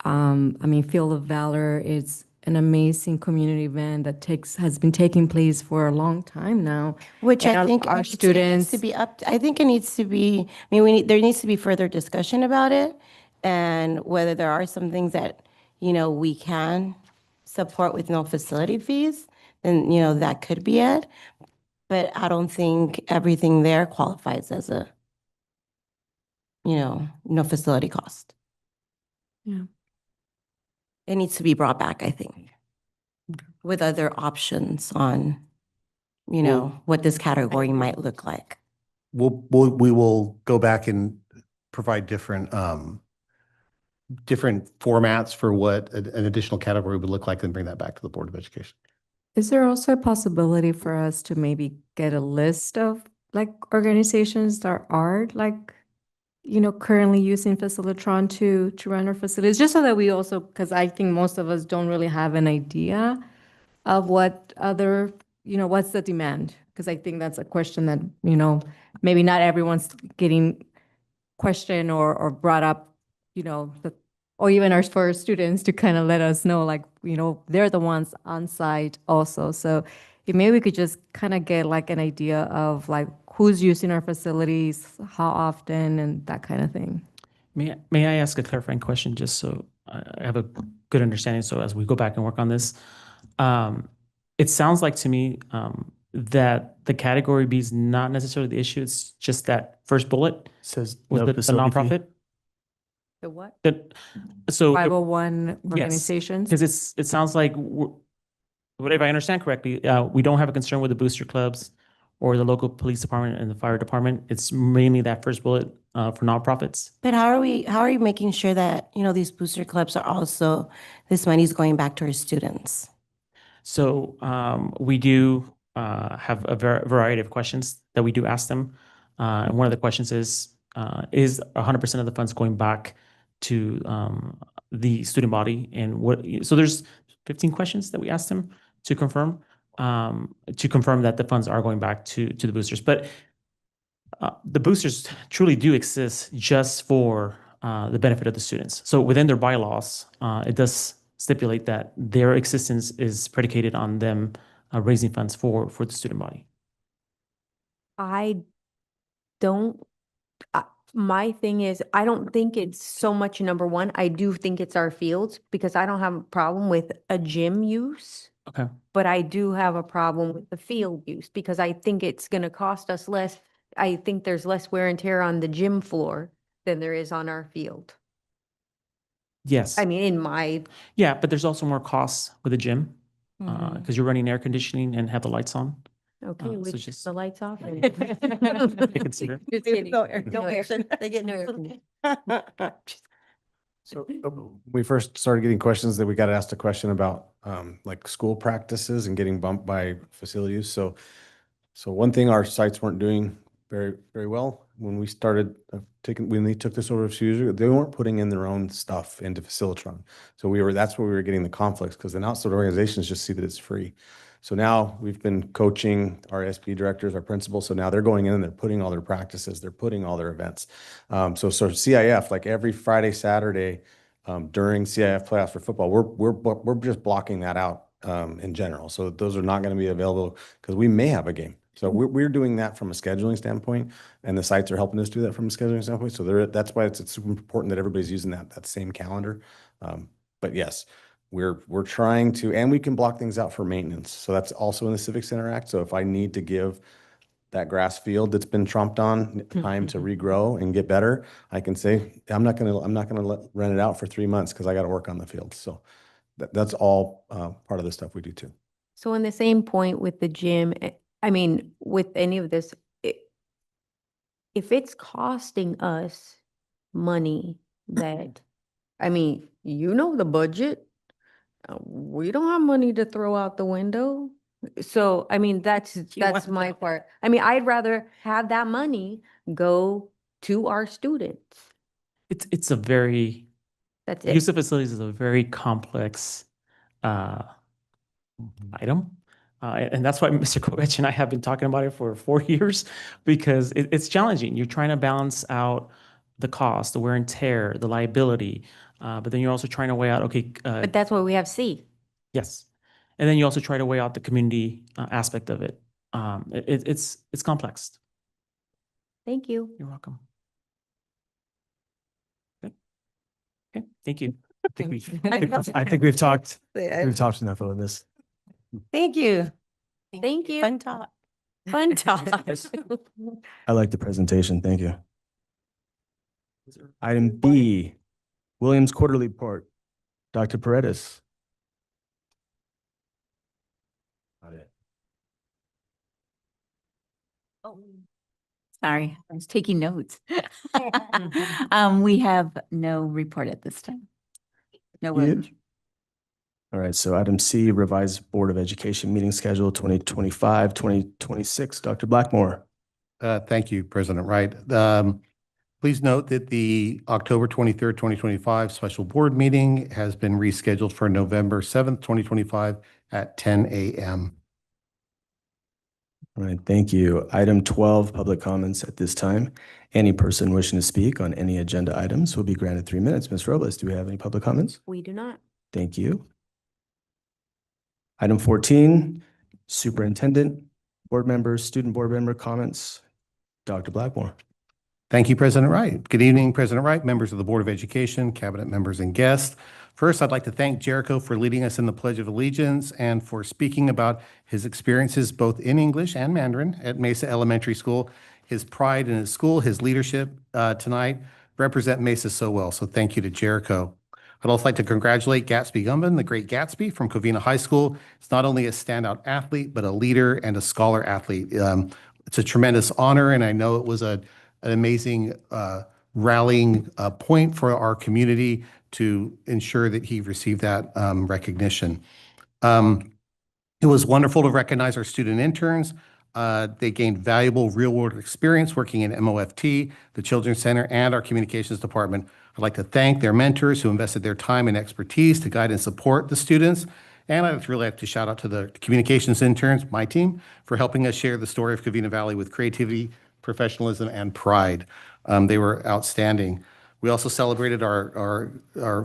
I mean, Field of Valor is an amazing community event that has been taking place for a long time now. Which And I think our it needs students. to be up, I think it needs to be, I mean, there needs to be further discussion about it and whether there are some things that, you know, we can support with no facility fees, then, you know, that could be it. But I don't think everything there qualifies as a, you know, no facility cost. Yeah. It needs to be brought back, I think, with other options on, you know, what this category might look like. We will go back and provide different formats for what an additional category would look like and bring that back to the Board of Education. Is there also a possibility for us to maybe get a list of like organizations that are like, you know, currently using Facilitron to run our facilities, just so that we also, because I think most of us don't really have an idea of what other, you know, what's the demand? Because I think that's a question that, you know, maybe not everyone's getting questioned or brought up, you know, or even for our students to kind of let us know, like, you know, they're the ones on site also. So if maybe we could just kind of get like an idea of like who's using our facilities, how often, and that kind of thing. May I ask a clarifying question just so I have a good understanding? So as we go back and work on this, it sounds like to me that the category B is not necessarily the issue. It's just that first bullet says with no the facility fee. nonprofit. The what? So 501 organizations? Because it sounds like, if I understand correctly, we don't have a concern with the booster clubs or the local police department and the fire department. It's mainly that first bullet for nonprofits. But how are you making sure that, you know, these booster clubs are also, this money is going back to our students? So we do have a variety of questions that we do ask them. And one of the questions is 100% of the funds going back to the student body? And so there's 15 questions that we asked them to confirm that the funds are going back to the boosters. But the boosters truly do exist just for the benefit of the students. So within their bylaws, it does stipulate that their existence is predicated on them raising funds for the student body. I don't, my thing is, I don't think it's so much number one. I do think it's our fields because I don't have a problem with a gym use. Okay. But I do have a problem with the field use because I think it's going to cost us less. I think there's less wear and tear on the gym floor than there is on our field. Yes. I mean, in my, Yeah, but there's also more costs with the gym Mhm. because you're running air conditioning and have the lights on. okay, so with just the lights off. consider. Just kidding. No air. They get no air conditioning. So we first started getting questions that we got asked a question about like school practices and getting bumped by facility use. So one thing our sites weren't doing very, very well when we started when they took this over a few years ago, they weren't putting in their own stuff into Facilitron. So that's where we were getting the conflicts because then outside organizations just see that it's free. So now we've been coaching our SP directors, our principals. So now they're going in and they're putting all their practices, they're putting all their events. So CIF, like every Friday, Saturday during CIF playoffs for football, we're just blocking that out in general. So those are not going to be available because we may have a game. So we're doing that from a scheduling standpoint, and the sites are helping us do that from a scheduling standpoint. So that's why it's super important that everybody's using that same calendar. But yes, we're trying to, and we can block things out for maintenance. So that's also in the Civic Center Act. So if I need to give that grass field that's been tromped on time to regrow and get better, I can say, I'm not gonna rent it out for 3 months because I got to work on the field. So that's all part of the stuff we do too. So on the same point with the gym, I mean, with any of this, if it's costing us money that, I mean, you know the budget, we don't have money to throw out the window. So, I mean, that's my part. I mean, I'd rather have that money go to our students. It's a very, That's use it. of facilities is a very complex item. And that's why Mr. Kovich and I have been talking about it for 4 years, because it's challenging. You're trying to balance out the cost, the wear and tear, the liability, but then you're also trying to weigh out, okay. But that's why we have C. Yes. And then you also try to weigh out the community aspect of it. It's complex. Thank you. You're welcome. Okay, thank you. I think we've talked enough on this. Thank you. Thank you. Fun talk. Fun talk. I like the presentation. Thank you. Item B, Williams Quarterly Report. Dr. Paredes. Sorry, I was taking notes. We have no report at this time. No Williams. All right, so item C, revised Board of Education meeting schedule 2025, 2026. Dr. Blackmore. Thank you, President Wright. Please note that the October 23rd, 2025 special board meeting has been rescheduled for November 7th, 2025 at 10 a.m. All right, thank you. Item 12, public comments at this time. Any person wishing to speak on any agenda items will be granted 3 minutes. Ms. Robles, do we have any public comments? We do not. Thank you. Item 14, superintendent, board members, student board member comments. Dr. Blackmore. Thank you, President Wright. Good evening, President Wright, members of the Board of Education, cabinet members, and guests. First, I'd like to thank Jericho for leading us in the Pledge of Allegiance and for speaking about his experiences both in English and Mandarin at Mesa Elementary School. His pride in his school, his leadership tonight represent Mesa so well. So thank you to Jericho. I'd also like to congratulate Gatsby Gumban, the great Gatsby from Covina High School. It's not only a standout athlete, but a leader and a scholar athlete. It's a tremendous honor, and I know it was an amazing rallying point for our community to ensure that he received that recognition. It was wonderful to recognize our student interns. They gained valuable real-world experience working in MOFT, the Children's Center, and our communications department. I'd like to thank their mentors who invested their time and expertise to guide and support the students. And I'd really like to shout out to the communications interns, my team, for helping us share the story of Covina-Valley with creativity, professionalism, and pride. They were outstanding. We also celebrated our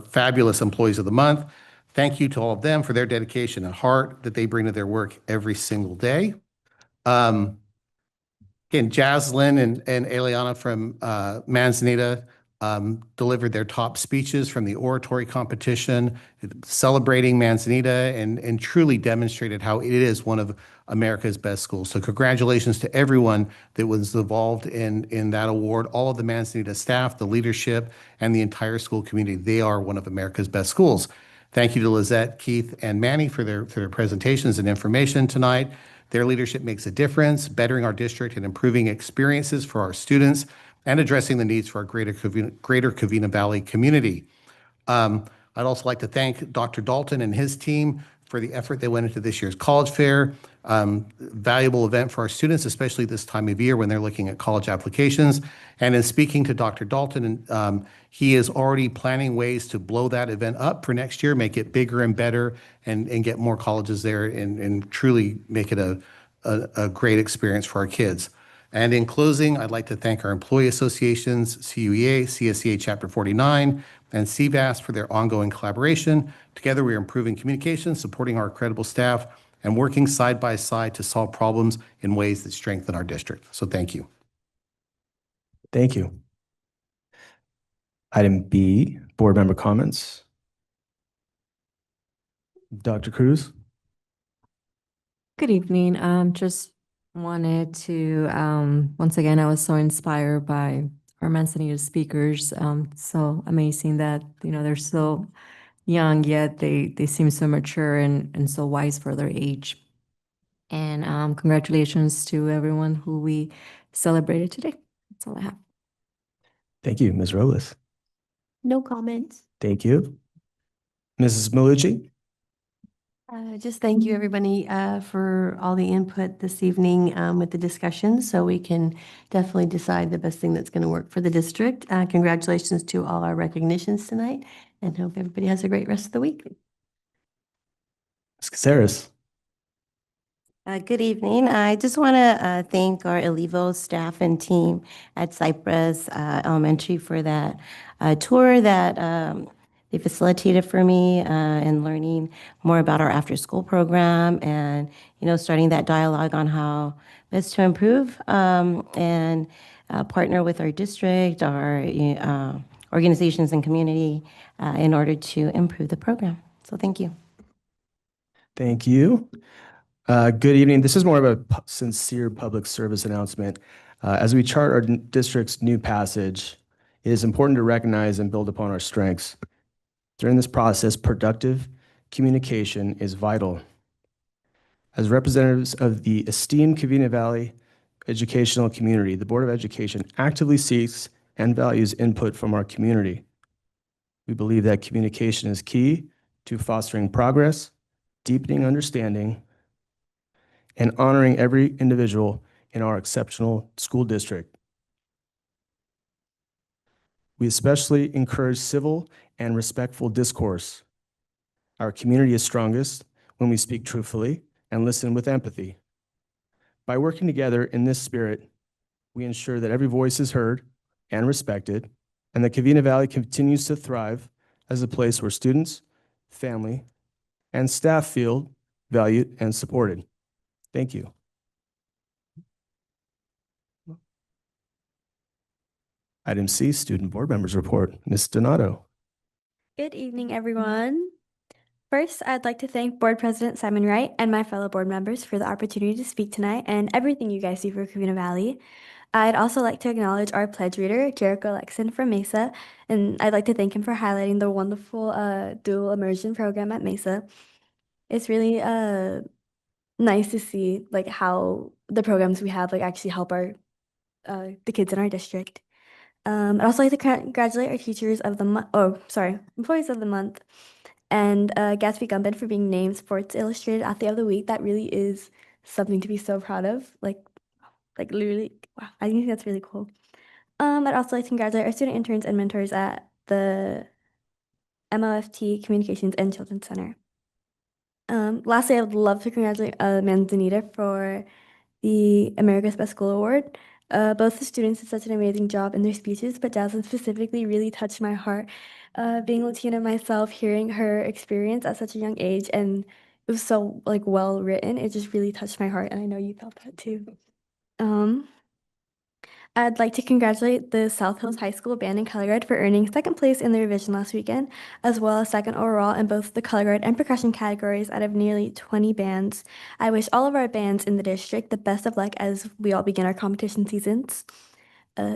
fabulous employees of the month. Thank you to all of them for their dedication and heart that they bring to their work every single day. Again, Jaslyn and Eliana from Manzanita delivered their top speeches from the oratory competition, celebrating Manzanita and truly demonstrated how it is one of America's best schools. So congratulations to everyone that was involved in that award, all of the Manzanita staff, the leadership, and the entire school community. They are one of America's best schools. Thank you to Lizette, Keith, and Manny for their presentations and information tonight. Their leadership makes a difference, bettering our district and improving experiences for our students and addressing the needs for our greater Covina-Valley community. I'd also like to thank Dr. Dalton and his team for the effort they went into this year's college fair. Valuable event for our students, especially this time of year when they're looking at college applications. And in speaking to Dr. Dalton, he is already planning ways to blow that event up for next year, make it bigger and better, and get more colleges there and truly make it a great experience for our kids. And in closing, I'd like to thank our employee associations, CUEA, CSEA Chapter 49, and CVAS for their ongoing collaboration. Together, we are improving communication, supporting our incredible staff, and working side by side to solve problems in ways that strengthen our district. So thank you. Thank you. Item B, board member comments. Dr. Cruz? Good evening. Just wanted to, once again, I was so inspired by our Manzanita speakers. So amazing that, they're so young, yet they seem so mature and so wise for their age. And congratulations to everyone who we celebrated today. That's all I have. Thank you, Ms. Robles. No comments. Thank you. Mrs. Malucci? Just thank you, everybody, for all the input this evening with the discussion, so we can definitely decide the best thing that's going to work for the district. Congratulations to all our recognitions tonight, and hope everybody has a great rest of the week. Ms. Caceres? Good evening. I just want to thank our Alivo staff and team at Cypress Elementary for that tour that they facilitated for me and learning more about our after-school program and, starting that dialogue on how best to improve and partner with our district, our organizations and community in order to improve the program. So thank you. Thank you. Good evening. This is more of a sincere public service announcement. As we chart our district's new passage, it is important to recognize and build upon our strengths. During this process, productive communication is vital. As representatives of the esteemed Covina-Valley educational community, the Board of Education actively seeks and values input from our community. We believe that communication is key to fostering progress, deepening understanding, and honoring every individual in our exceptional school district. We especially encourage civil and respectful discourse. Our community is strongest when we speak truthfully and listen with empathy. By working together in this spirit, we ensure that every voice is heard and respected, and that Covina-Valley continues to thrive as a place where students, family, and staff feel valued and supported. Thank you. Item C, Student Board Members Report. Ms. Donato. Good evening, everyone. First, I'd like to thank Board President Simon Wright and my fellow board members for the opportunity to speak tonight and everything you guys do for Covina-Valley. I'd also like to acknowledge our pledge reader, Jericho Lexon from Mesa, and I'd like to thank him for highlighting the wonderful dual immersion program at Mesa. It's really nice to see how the programs we have actually help our the kids in our district. I'd also like to congratulate our teachers of the month. Oh, sorry, employees of the month, and Gatsby Gumbin for being named Sports Illustrated Athlete of the Week. That really is something to be so proud of. Like literally, wow, I think that's really cool. I'd also like to congratulate our student interns and mentors at the MOFT Communications and Children's Center. Lastly, I would love to congratulate Manzanita for the America's Best School Award. Both the students did such an amazing job in their speeches, but Jasmine specifically really touched my heart. Being Latina myself, hearing her experience at such a young age, and it was so well written, it just really touched my heart, and I know you felt that too. I'd like to congratulate the South Hills High School Band and Color Guard for earning second place in the revision last weekend, as well as second overall in both the color guard and percussion categories out of nearly 20 bands. I wish all of our bands in the district the best of luck as we all begin our competition seasons.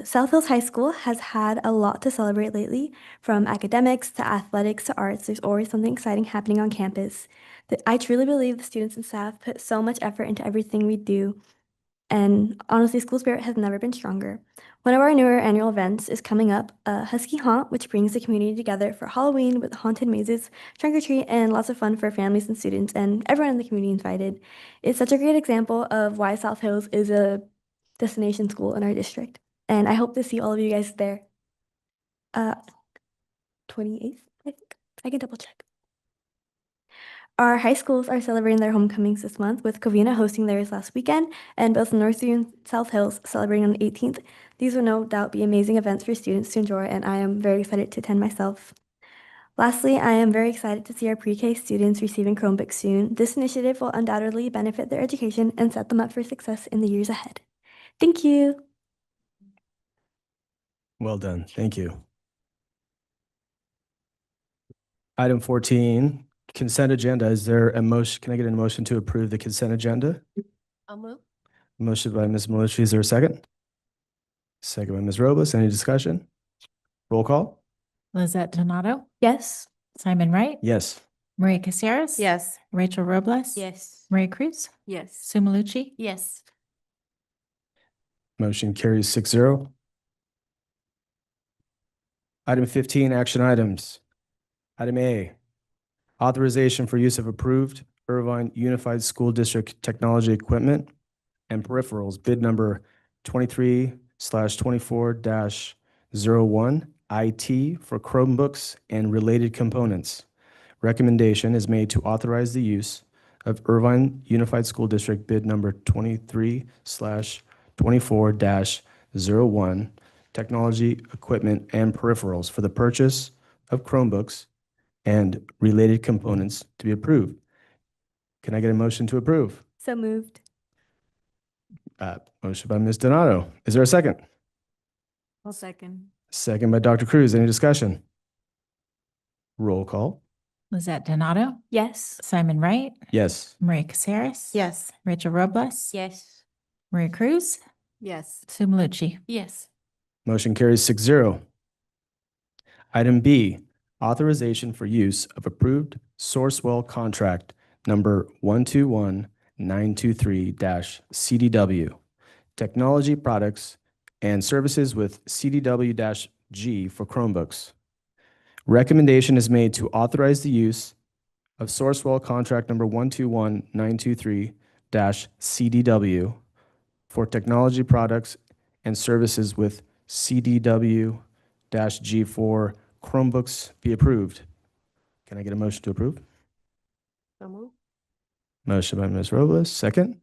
South Hills High School has had a lot to celebrate lately, from academics to athletics to arts. There's always something exciting happening on campus. I truly believe the students and staff put so much effort into everything we do. And honestly, school spirit has never been stronger. One of our newer annual events is coming up, Husky Haunt, which brings the community together for Halloween with haunted mazes, trunk or treat, and lots of fun for families and students, and everyone in the community invited. It's such a great example of why South Hills is a destination school in our district. And I hope to see all of you guys there. 28th, I think. I can double check. Our high schools are celebrating their homecomings this month, with Covina hosting theirs last weekend, and both Northview and South Hills celebrating on the 18th. These will no doubt be amazing events for students to enjoy, and I am very excited to attend myself. Lastly, I am very excited to see our pre-K students receiving Chromebooks soon. This initiative will undoubtedly benefit their education and set them up for success in the years ahead. Thank you. Well done. Thank you. Item 14, consent agenda. Is there a motion? Can I get a motion to approve the consent agenda? I'll move. Motion by Ms. Malucci. Is there a second? Second by Ms. Robles. Any discussion? Roll call? Lizette Donato, Yes. Simon Wright, Yes. Maria Caceres. Yes. Rachel Robles. Yes. Maria Cruz, Yes. Sue Malucci. Yes. Motion carries 6-0. Item 15, action items. Item A, authorization for use of approved Irvine Unified School District technology equipment and peripherals, bid number 23/24-01 IT for Chromebooks and related components. Recommendation is made to authorize the use of Irvine Unified School District bid number 23/24-01 technology equipment and peripherals for the purchase of Chromebooks and related components to be approved. Can I get a motion to approve? So moved. Motion by Ms. Donato. Is there a second? I'll second. Second by Dr. Cruz. Any discussion? Roll call. Lizette Donato, Yes. Simon Wright, Yes. Maria Caceres. Yes. Rachel Robles. Yes. Maria Cruz, Yes. Sue Malucci. Yes. Motion carries 6-0. Item B, authorization for use of approved Sourcewell contract number 121923-CDW, technology products and services with CDW-G for Chromebooks. Recommendation is made to authorize the use of Sourcewell contract number 121923-CDW for technology products and services with CDW-G for Chromebooks be approved. Can I get a motion to approve? So move. Motion by Ms. Robles, second.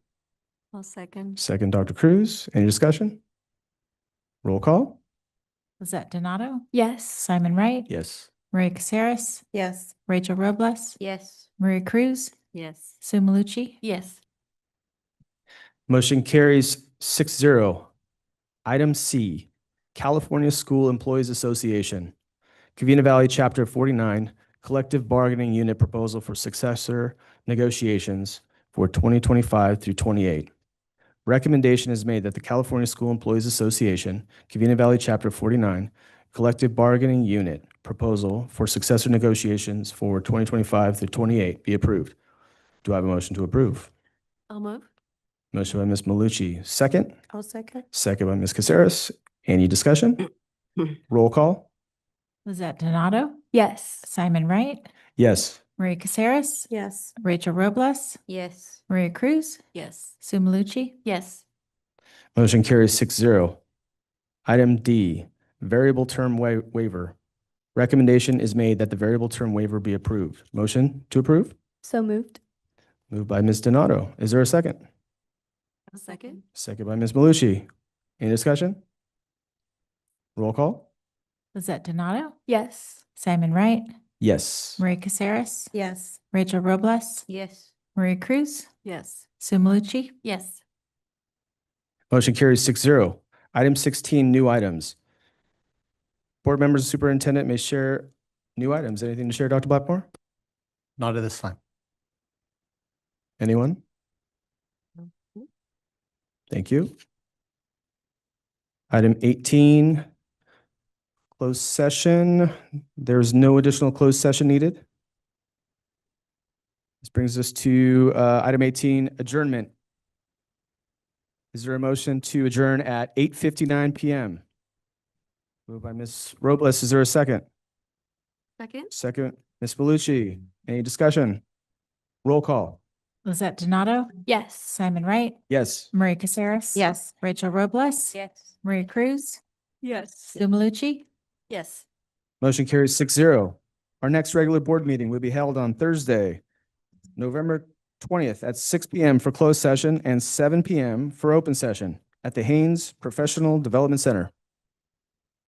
I'll second. Second, Dr. Cruz. Any discussion? Roll call? Lizette Donato, Yes. Simon Wright, Yes. Maria Caceres, Yes. Rachel Robles, Yes. Maria Cruz, Yes. Sue Malucci. Yes. Motion carries 6-0. Item C, California School Employees Association, Covina-Valley Chapter 49, Collective Bargaining Unit Proposal for Successor Negotiations for 2025 through 28. Recommendation is made that the California School Employees Association, Covina-Valley Chapter 49, Collective Bargaining Unit Proposal for Successor Negotiations for 2025 through 28 be approved. Do I have a motion to approve? I'll move. Motion by Ms. Malucci, second. I'll second. Second by Ms. Caceres. Any discussion? Roll call? Lizette Donato, Yes. Simon Wright, Yes. Maria Caceres, Yes. Rachel Robles, Yes. Maria Cruz, Yes. Sue Malucci. Yes. Motion carries 6-0. Item D, variable term waiver. Recommendation is made that the variable term waiver be approved. Motion to approve? So moved. Moved by Ms. Donato. Is there a second? I'll second. Second by Ms. Malucci. Any discussion? Roll call? Lizette Donato, Yes. Simon Wright, Yes. Maria Caceres, Yes. Rachel Robles, Yes. Maria Cruz, Yes. Sue Malucci. Yes. Motion carries 6-0. Item 16, new items. Board members and superintendent may share new items. Anything to share, Dr. Blackmore? Not at this time. Anyone? Thank you. Item 18, closed session. There's no additional closed session needed. This brings us to item 18, adjournment. Is there a motion to adjourn at 8:59 p.m.? Moved by Ms. Robles. Is there a second? Second. Second, Ms. Bellucci. Any discussion? Roll call. Lizette Donato, Yes. Simon Wright, Yes. Maria Caceres. Yes. Rachel Robles, Yes. Maria Cruz, Yes. Sue Malucci. Yes. Motion carries 6-0. Our next regular board meeting will be held on Thursday, November 20th at 6 p.m. for closed session and 7 p.m. for open session at the Haynes Professional Development Center.